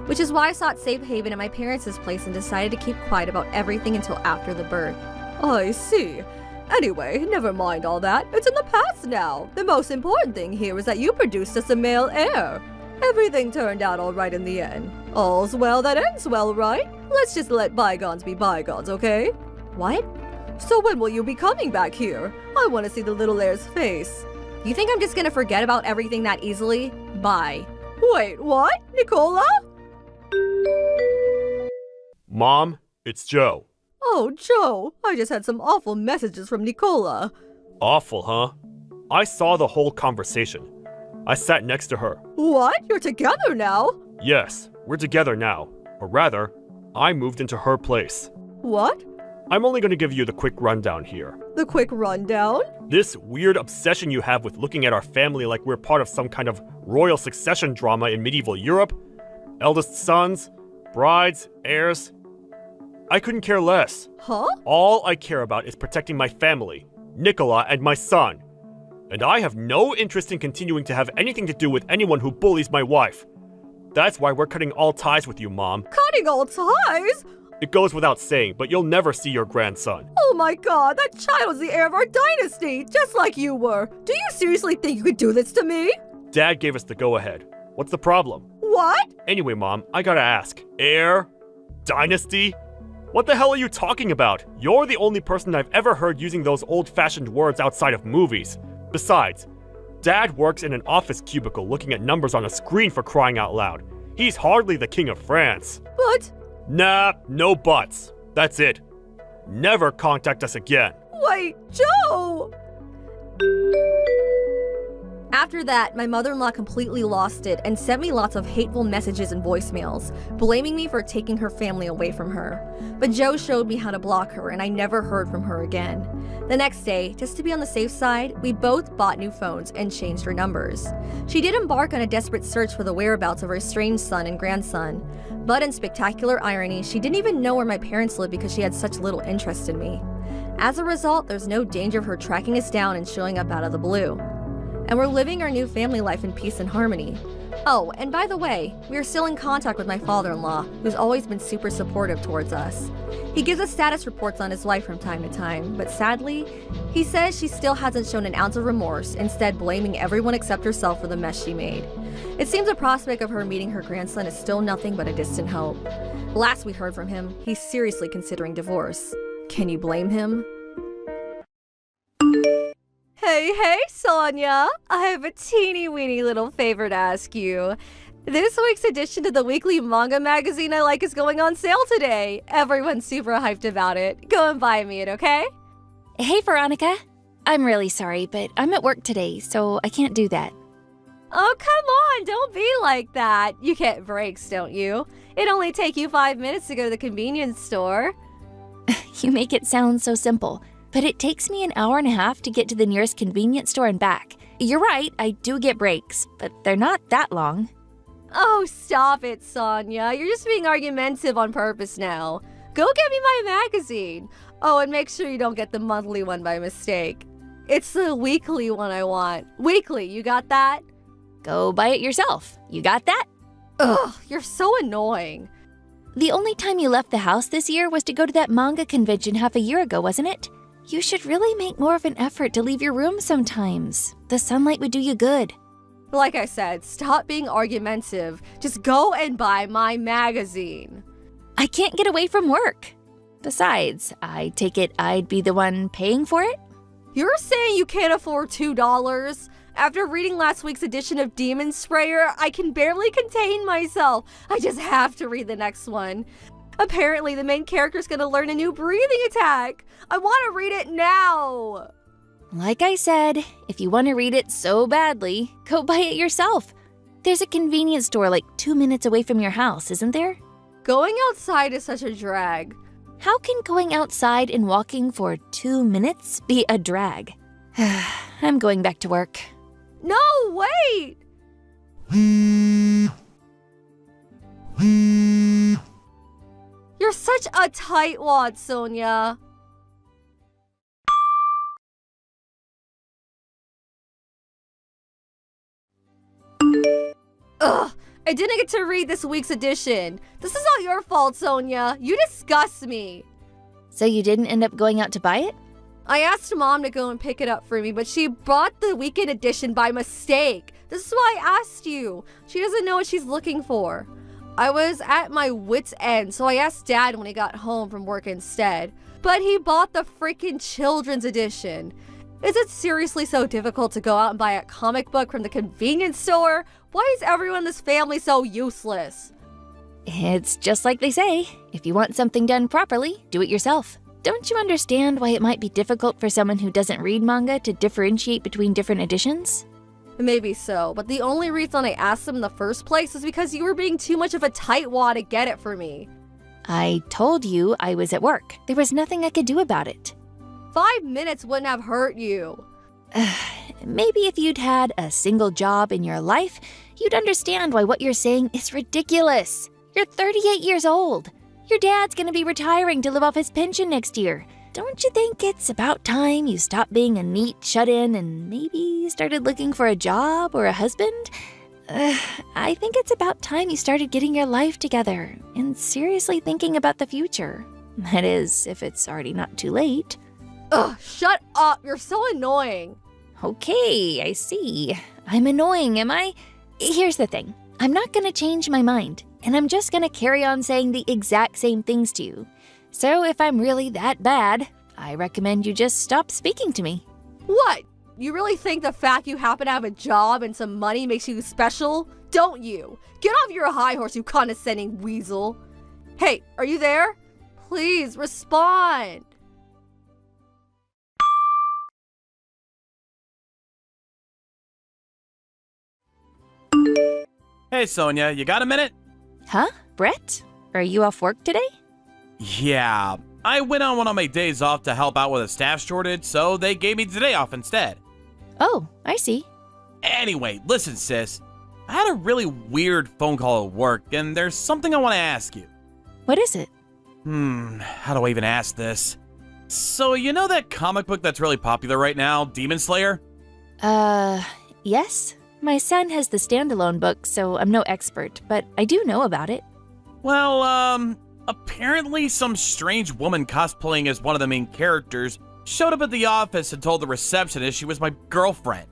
Which is why I sought safe haven at my parents' place and decided to keep quiet about everything until after the birth. I see. Anyway, never mind all that. It's in the past now. The most important thing here is that you produced us a male heir. Everything turned out all right in the end. All's well that ends well, right? Let's just let bygones be bygones, okay? What? So when will you be coming back here? I want to see the little heir's face. You think I'm just gonna forget about everything that easily? Bye. Wait, what? Nicola? Mom, it's Joe. Oh, Joe, I just had some awful messages from Nicola. Awful, huh? I saw the whole conversation. I sat next to her. What? You're together now? Yes, we're together now. Or rather, I moved into her place. What? I'm only going to give you the quick rundown here. The quick rundown? This weird obsession you have with looking at our family like we're part of some kind of royal succession drama in medieval Europe? Eldest sons, brides, heirs. I couldn't care less. Huh? All I care about is protecting my family, Nicola and my son. And I have no interest in continuing to have anything to do with anyone who bullies my wife. That's why we're cutting all ties with you, Mom. Cutting all ties? It goes without saying, but you'll never see your grandson. Oh my god, that child is the heir of our dynasty, just like you were. Do you seriously think you could do this to me? Dad gave us the go-ahead. What's the problem? What? Anyway, Mom, I gotta ask. Heir? Dynasty? What the hell are you talking about? You're the only person I've ever heard using those old-fashioned words outside of movies. Besides, Dad works in an office cubicle looking at numbers on a screen for crying out loud. He's hardly the king of France. But... Nah, no buts. That's it. Never contact us again. Wait, Joe! After that, my mother-in-law completely lost it and sent me lots of hateful messages and voicemails, blaming me for taking her family away from her. But Joe showed me how to block her, and I never heard from her again. The next day, just to be on the safe side, we both bought new phones and changed our numbers. She did embark on a desperate search for the whereabouts of her estranged son and grandson. But in spectacular irony, she didn't even know where my parents lived because she had such little interest in me. As a result, there's no danger of her tracking us down and showing up out of the blue. And we're living our new family life in peace and harmony. Oh, and by the way, we are still in contact with my father-in-law, who's always been super supportive towards us. He gives us status reports on his wife from time to time, but sadly, he says she still hasn't shown an ounce of remorse, instead blaming everyone except herself for the mess she made. It seems the prospect of her meeting her grandson is still nothing but a distant hope. Last we heard from him, he's seriously considering divorce. Can you blame him? Hey, Sonia! I have a teeny-weeny little favor to ask you. This week's edition of the weekly manga magazine I like is going on sale today. Everyone's super hyped about it. Go and buy me it, okay? Hey, Veronica. I'm really sorry, but I'm at work today, so I can't do that. Oh, come on, don't be like that. You get breaks, don't you? It only take you 5 minutes to go to the convenience store. You make it sound so simple, but it takes me an hour and a half to get to the nearest convenience store and back. You're right, I do get breaks, but they're not that long. Oh, stop it, Sonia. You're just being argumentative on purpose now. Go get me my magazine. Oh, and make sure you don't get the monthly one by mistake. It's the weekly one I want. Weekly, you got that? Go buy it yourself. You got that? Ugh, you're so annoying. The only time you left the house this year was to go to that manga convention half a year ago, wasn't it? You should really make more of an effort to leave your room sometimes. The sunlight would do you good. Like I said, stop being argumentative. Just go and buy my magazine. I can't get away from work. Besides, I take it I'd be the one paying for it? You're saying you can't afford $2? After reading last week's edition of Demon Sprayer, I can barely contain myself. I just have to read the next one. Apparently, the main character's gonna learn a new breathing attack. I want to read it now. Like I said, if you want to read it so badly, go buy it yourself. There's a convenience store like 2 minutes away from your house, isn't there? Going outside is such a drag. How can going outside and walking for 2 minutes be a drag? I'm going back to work. No, wait! You're such a tightwad, Sonia. Ugh, I didn't get to read this week's edition. This is all your fault, Sonia. You disgust me. So you didn't end up going out to buy it? I asked Mom to go and pick it up for me, but she bought the weekend edition by mistake. This is why I asked you. She doesn't know what she's looking for. I was at my wit's end, so I asked Dad when he got home from work instead. But he bought the freaking children's edition. Is it seriously so difficult to go out and buy a comic book from the convenience store? Why is everyone in this family so useless? It's just like they say. If you want something done properly, do it yourself. Don't you understand why it might be difficult for someone who doesn't read manga to differentiate between different editions? Maybe so, but the only reason I asked them in the first place is because you were being too much of a tightwad to get it for me. I told you I was at work. There was nothing I could do about it. 5 minutes wouldn't have hurt you. Maybe if you'd had a single job in your life, you'd understand why what you're saying is ridiculous. You're 38 years old. Your dad's gonna be retiring to live off his pension next year. Don't you think it's about time you stopped being a neat shut-in and maybe started looking for a job or a husband? I think it's about time you started getting your life together and seriously thinking about the future. That is, if it's already not too late. Ugh, shut up. You're so annoying. Okay, I see. I'm annoying, am I? Here's the thing. I'm not gonna change my mind, and I'm just gonna carry on saying the exact same things to you. So if I'm really that bad, I recommend you just stop speaking to me. What? You really think the fact you happen to have a job and some money makes you special? Don't you? Get off your high horse, you condescending weasel. Hey, are you there? Please respond. Hey, Sonia, you got a minute? Huh? Brett? Are you off work today? Yeah, I went on one of my days off to help out with a staff shortage, so they gave me today off instead. Oh, I see. Anyway, listen, sis. I had a really weird phone call at work, and there's something I want to ask you. What is it? How do I even ask this? So, you know that comic book that's really popular right now, Demon Slayer? Yes. My son has the standalone book, so I'm no expert, but I do know about it. Well, apparently some strange woman cosplaying as one of the main characters showed up at the office and told the receptionist she was my girlfriend.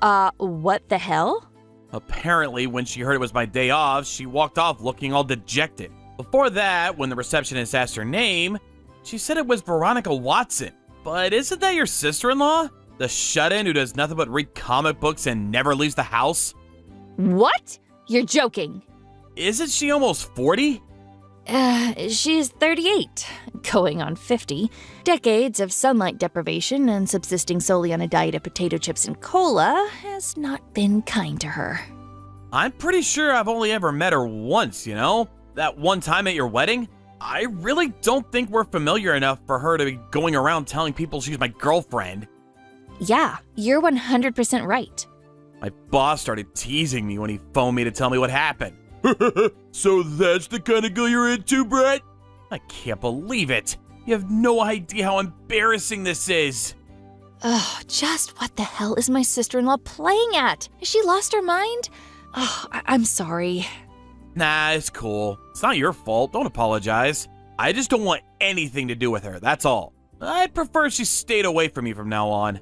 What the hell? Apparently, when she heard it was my day off, she walked off looking all dejected. Before that, when the receptionist asked her name, she said it was Veronica Watson. But isn't that your sister-in-law? The shut-in who does nothing but read comic books and never leaves the house? What? You're joking. Isn't she almost 40? She's 38, going on 50. Decades of sunlight deprivation and subsisting solely on a diet of potato chips and cola has not been kind to her. I'm pretty sure I've only ever met her once, you know? That one time at your wedding? I really don't think we're familiar enough for her to be going around telling people she's my girlfriend. Yeah, you're 100% right. My boss started teasing me when he phoned me to tell me what happened. So that's the kind of girl you're into, Brett? I can't believe it. You have no idea how embarrassing this is. Ugh, just what the hell is my sister-in-law playing at? Has she lost her mind? Oh, I'm sorry. Nah, it's cool. It's not your fault. Don't apologize. I just don't want anything to do with her, that's all. I'd prefer she stayed away from me from now on.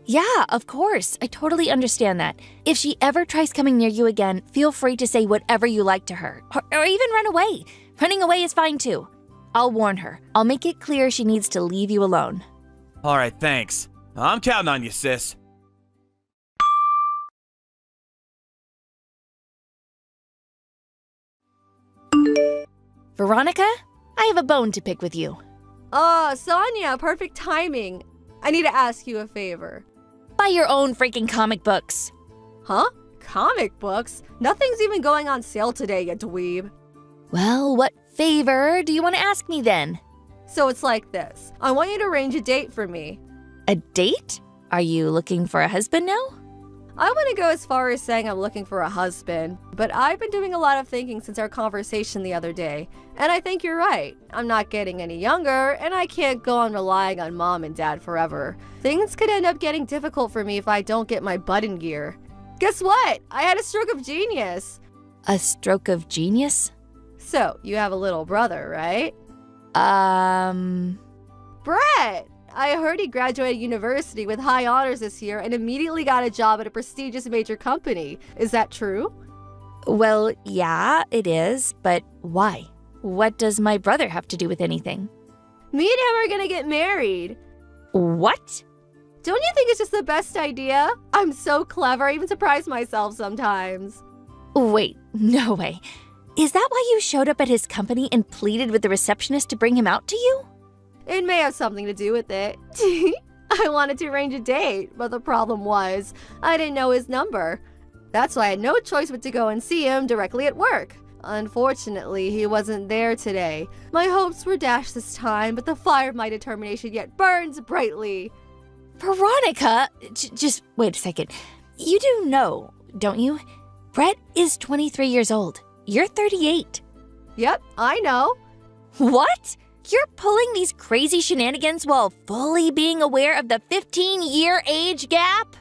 Yeah, of course. I totally understand that. If she ever tries coming near you again, feel free to say whatever you like to her. Or even run away. Running away is fine too. I'll warn her. I'll make it clear she needs to leave you alone. All right, thanks. I'm counting on you, sis. Veronica, I have a bone to pick with you. Oh, Sonia, perfect timing. I need to ask you a favor. Buy your own freaking comic books. Huh? Comic books? Nothing's even going on sale today, you dweeb. Well, what favor do you want to ask me then? So it's like this. I want you to arrange a date for me. A date? Are you looking for a husband now? I wouldn't go as far as saying I'm looking for a husband, but I've been doing a lot of thinking since our conversation the other day, and I think you're right. I'm not getting any younger, and I can't go on relying on mom and dad forever. Things could end up getting difficult for me if I don't get my butt in gear. Guess what? I had a stroke of genius. A stroke of genius? So, you have a little brother, right? Brett! I heard he graduated university with high honors this year and immediately got a job at a prestigious major company. Is that true? Well, yeah, it is, but why? What does my brother have to do with anything? Me and him are gonna get married. What? Don't you think it's just the best idea? I'm so clever, I even surprise myself sometimes. Wait, no way. Is that why you showed up at his company and pleaded with the receptionist to bring him out to you? It may have something to do with it. I wanted to arrange a date, but the problem was, I didn't know his number. That's why I had no choice but to go and see him directly at work. Unfortunately, he wasn't there today. My hopes were dashed this time, but the fire of my determination yet burns brightly. Veronica, just wait a second. You do know, don't you? Brett is 23 years old. You're 38. Yep, I know. What? You're pulling these crazy shenanigans while fully being aware of the 15-year age gap?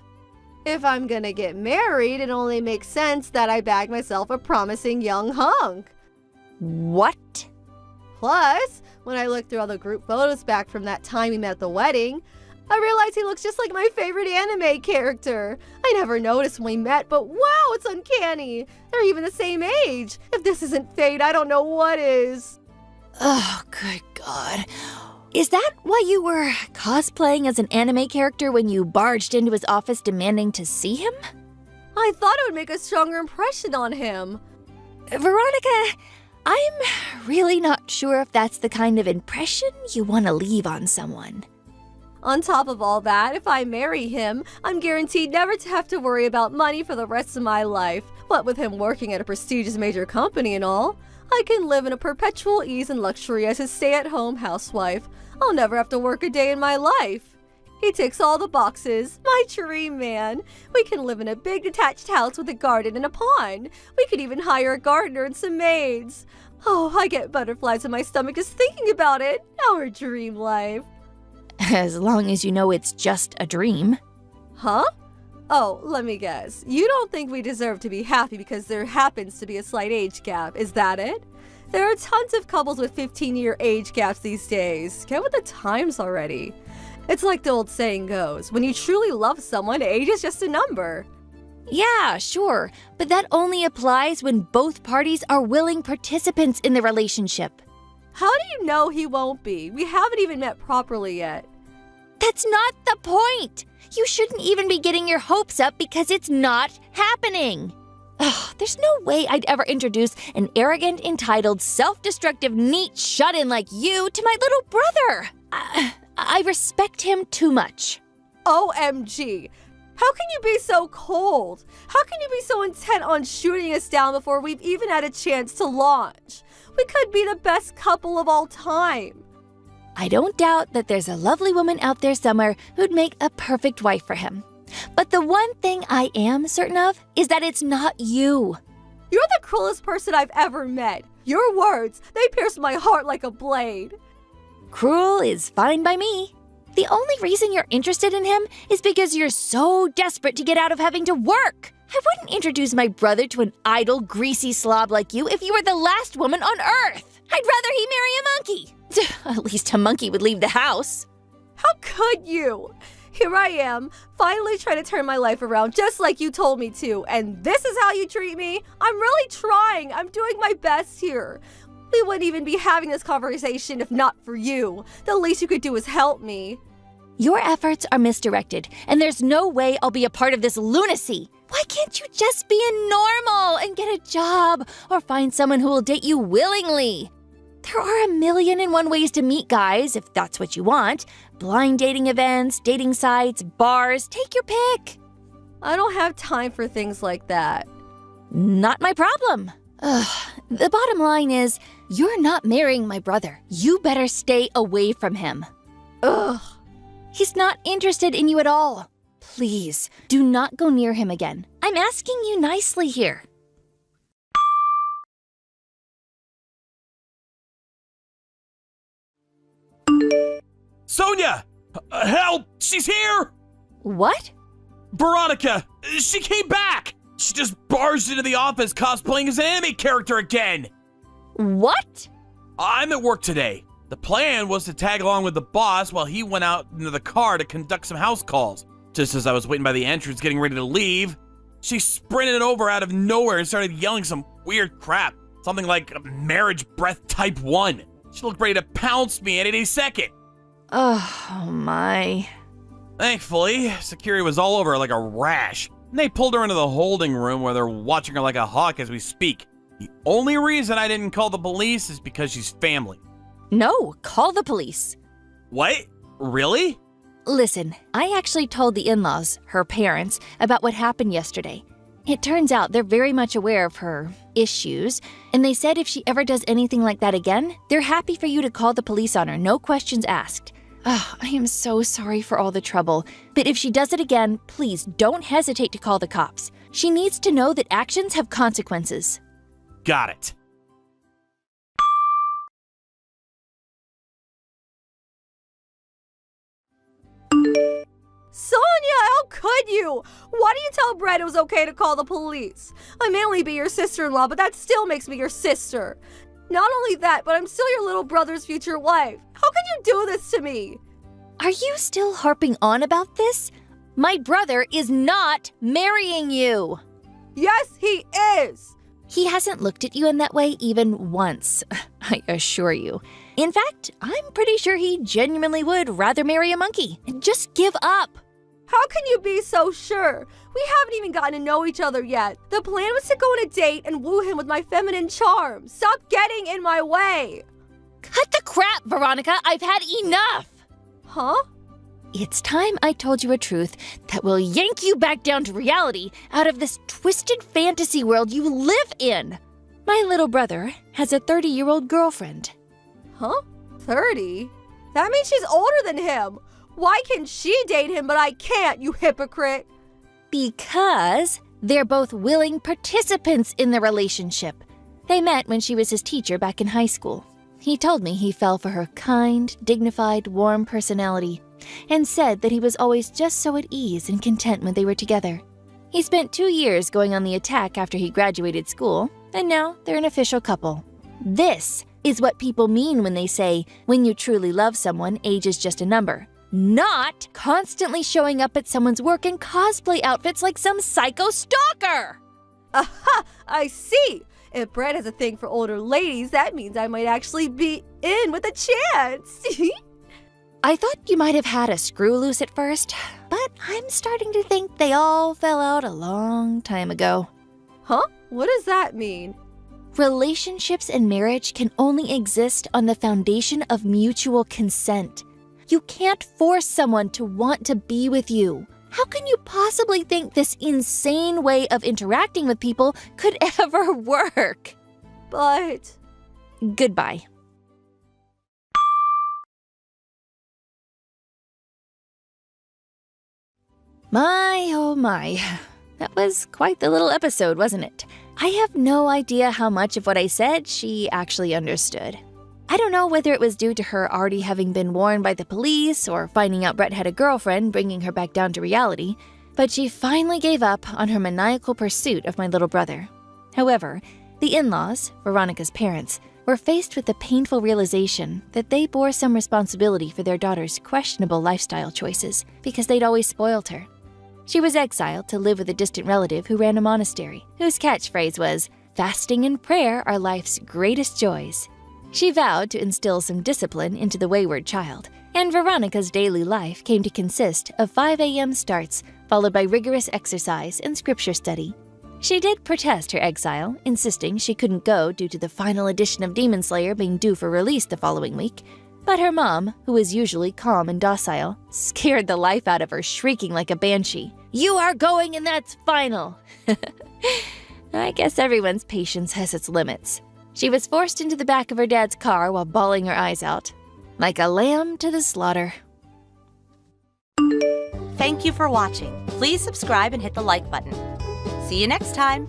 If I'm gonna get married, it only makes sense that I bag myself a promising young hunk. What? Plus, when I look through all the group photos back from that time we met at the wedding, I realized he looks just like my favorite anime character. I never noticed when we met, but wow, it's uncanny. They're even the same age. If this isn't fate, I don't know what is. Oh, good God. Is that why you were cosplaying as an anime character when you barged into his office demanding to see him? I thought it would make a stronger impression on him. Veronica, I'm really not sure if that's the kind of impression you want to leave on someone. On top of all that, if I marry him, I'm guaranteed never to have to worry about money for the rest of my life. What with him working at a prestigious major company and all, I can live in a perpetual ease and luxury as his stay-at-home housewife. I'll never have to work a day in my life. He ticks all the boxes. My dream man. We can live in a big detached house with a garden and a pond. We could even hire a gardener and some maids. Oh, I get butterflies in my stomach just thinking about it. Our dream life. As long as you know it's just a dream. Huh? Oh, let me guess. You don't think we deserve to be happy because there happens to be a slight age gap, is that it? There are tons of couples with 15-year age gaps these days. Get with the times already. It's like the old saying goes, when you truly love someone, age is just a number. Yeah, sure, but that only applies when both parties are willing participants in the relationship. How do you know he won't be? We haven't even met properly yet. That's not the point! You shouldn't even be getting your hopes up because it's not happening. Ugh, there's no way I'd ever introduce an arrogant, entitled, self-destructive, neat shut-in like you to my little brother. I respect him too much. OMG. How can you be so cold? How can you be so intent on shooting us down before we've even had a chance to launch? We could be the best couple of all time. I don't doubt that there's a lovely woman out there somewhere who'd make a perfect wife for him. But the one thing I am certain of is that it's not you. You're the cruelest person I've ever met. Your words, they pierce my heart like a blade. Cruel is fine by me. The only reason you're interested in him is because you're so desperate to get out of having to work. I wouldn't introduce my brother to an idle, greasy slob like you if you were the last woman on Earth. I'd rather he marry a monkey. At least a monkey would leave the house. How could you? Here I am, finally trying to turn my life around just like you told me to, and this is how you treat me? I'm really trying. I'm doing my best here. We wouldn't even be having this conversation if not for you. The least you could do is help me. Your efforts are misdirected, and there's no way I'll be a part of this lunacy. Why can't you just be a normal and get a job or find someone who will date you willingly? There are 1,000,001 ways to meet guys, if that's what you want. Blind dating events, dating sites, bars, take your pick. I don't have time for things like that. Not my problem. Ugh, the bottom line is, you're not marrying my brother. You better stay away from him. Ugh. He's not interested in you at all. Please, do not go near him again. I'm asking you nicely here. Sonia! Help! She's here! What? Veronica! She came back! She just barged into the office cosplaying as an anime character again! What? I'm at work today. The plan was to tag along with the boss while he went out into the car to conduct some house calls. Just as I was waiting by the entrance getting ready to leave, she sprinted over out of nowhere and started yelling some weird crap. Something like marriage breath type 1. She looked ready to pounce me at any second. Oh my. Thankfully, security was all over her like a rash. And they pulled her into the holding room where they're watching her like a hawk as we speak. The only reason I didn't call the police is because she's family. No, call the police. What? Really? Listen, I actually told the in-laws, her parents, about what happened yesterday. It turns out they're very much aware of her issues, and they said if she ever does anything like that again, they're happy for you to call the police on her, no questions asked. Oh, I am so sorry for all the trouble, but if she does it again, please don't hesitate to call the cops. She needs to know that actions have consequences. Got it. Sonia, how could you? Why do you tell Brett it was okay to call the police? I may only be your sister-in-law, but that still makes me your sister. Not only that, but I'm still your little brother's future wife. How could you do this to me? Are you still harping on about this? My brother is not marrying you. Yes, he is. He hasn't looked at you in that way even once, I assure you. In fact, I'm pretty sure he genuinely would rather marry a monkey. Just give up. How can you be so sure? We haven't even gotten to know each other yet. The plan was to go on a date and woo him with my feminine charm. Stop getting in my way. Cut the crap, Veronica. I've had enough. Huh? It's time I told you a truth that will yank you back down to reality out of this twisted fantasy world you live in. My little brother has a 30-year-old girlfriend. Huh? 30? That means she's older than him. Why can she date him but I can't, you hypocrite? Because they're both willing participants in the relationship. They met when she was his teacher back in high school. He told me he fell for her kind, dignified, warm personality and said that he was always just so at ease and content when they were together. He spent 2 years going on the attack after he graduated school, and now they're an official couple. This is what people mean when they say, when you truly love someone, age is just a number. Not constantly showing up at someone's work in cosplay outfits like some psycho stalker! Aha! I see! If Brett has a thing for older ladies, that means I might actually be in with a chance. I thought you might have had a screw loose at first, but I'm starting to think they all fell out a long time ago. Huh? What does that mean? Relationships and marriage can only exist on the foundation of mutual consent. You can't force someone to want to be with you. How can you possibly think this insane way of interacting with people could ever work? But... Goodbye. My, oh my. That was quite the little episode, wasn't it? I have no idea how much of what I said she actually understood. I don't know whether it was due to her already having been warned by the police or finding out Brett had a girlfriend, bringing her back down to reality, but she finally gave up on her maniacal pursuit of my little brother. However, the in-laws, Veronica's parents, were faced with the painful realization that they bore some responsibility for their daughter's questionable lifestyle choices because they'd always spoiled her. She was exiled to live with a distant relative who ran a monastery, whose catchphrase was, "Fasting and prayer are life's greatest joys." She vowed to instill some discipline into the wayward child, and Veronica's daily life came to consist of 5 a.m. starts, followed by rigorous exercise and scripture study. She did protest her exile, insisting she couldn't go due to the final edition of Demon Slayer being due for release the following week, but her mom, who was usually calm and docile, scared the life out of her, shrieking like a banshee, "You are going and that's final!" I guess everyone's patience has its limits. She was forced into the back of her dad's car while bawling her eyes out, like a lamb to the slaughter. Thank you for watching. Please subscribe and hit the like button. See you next time.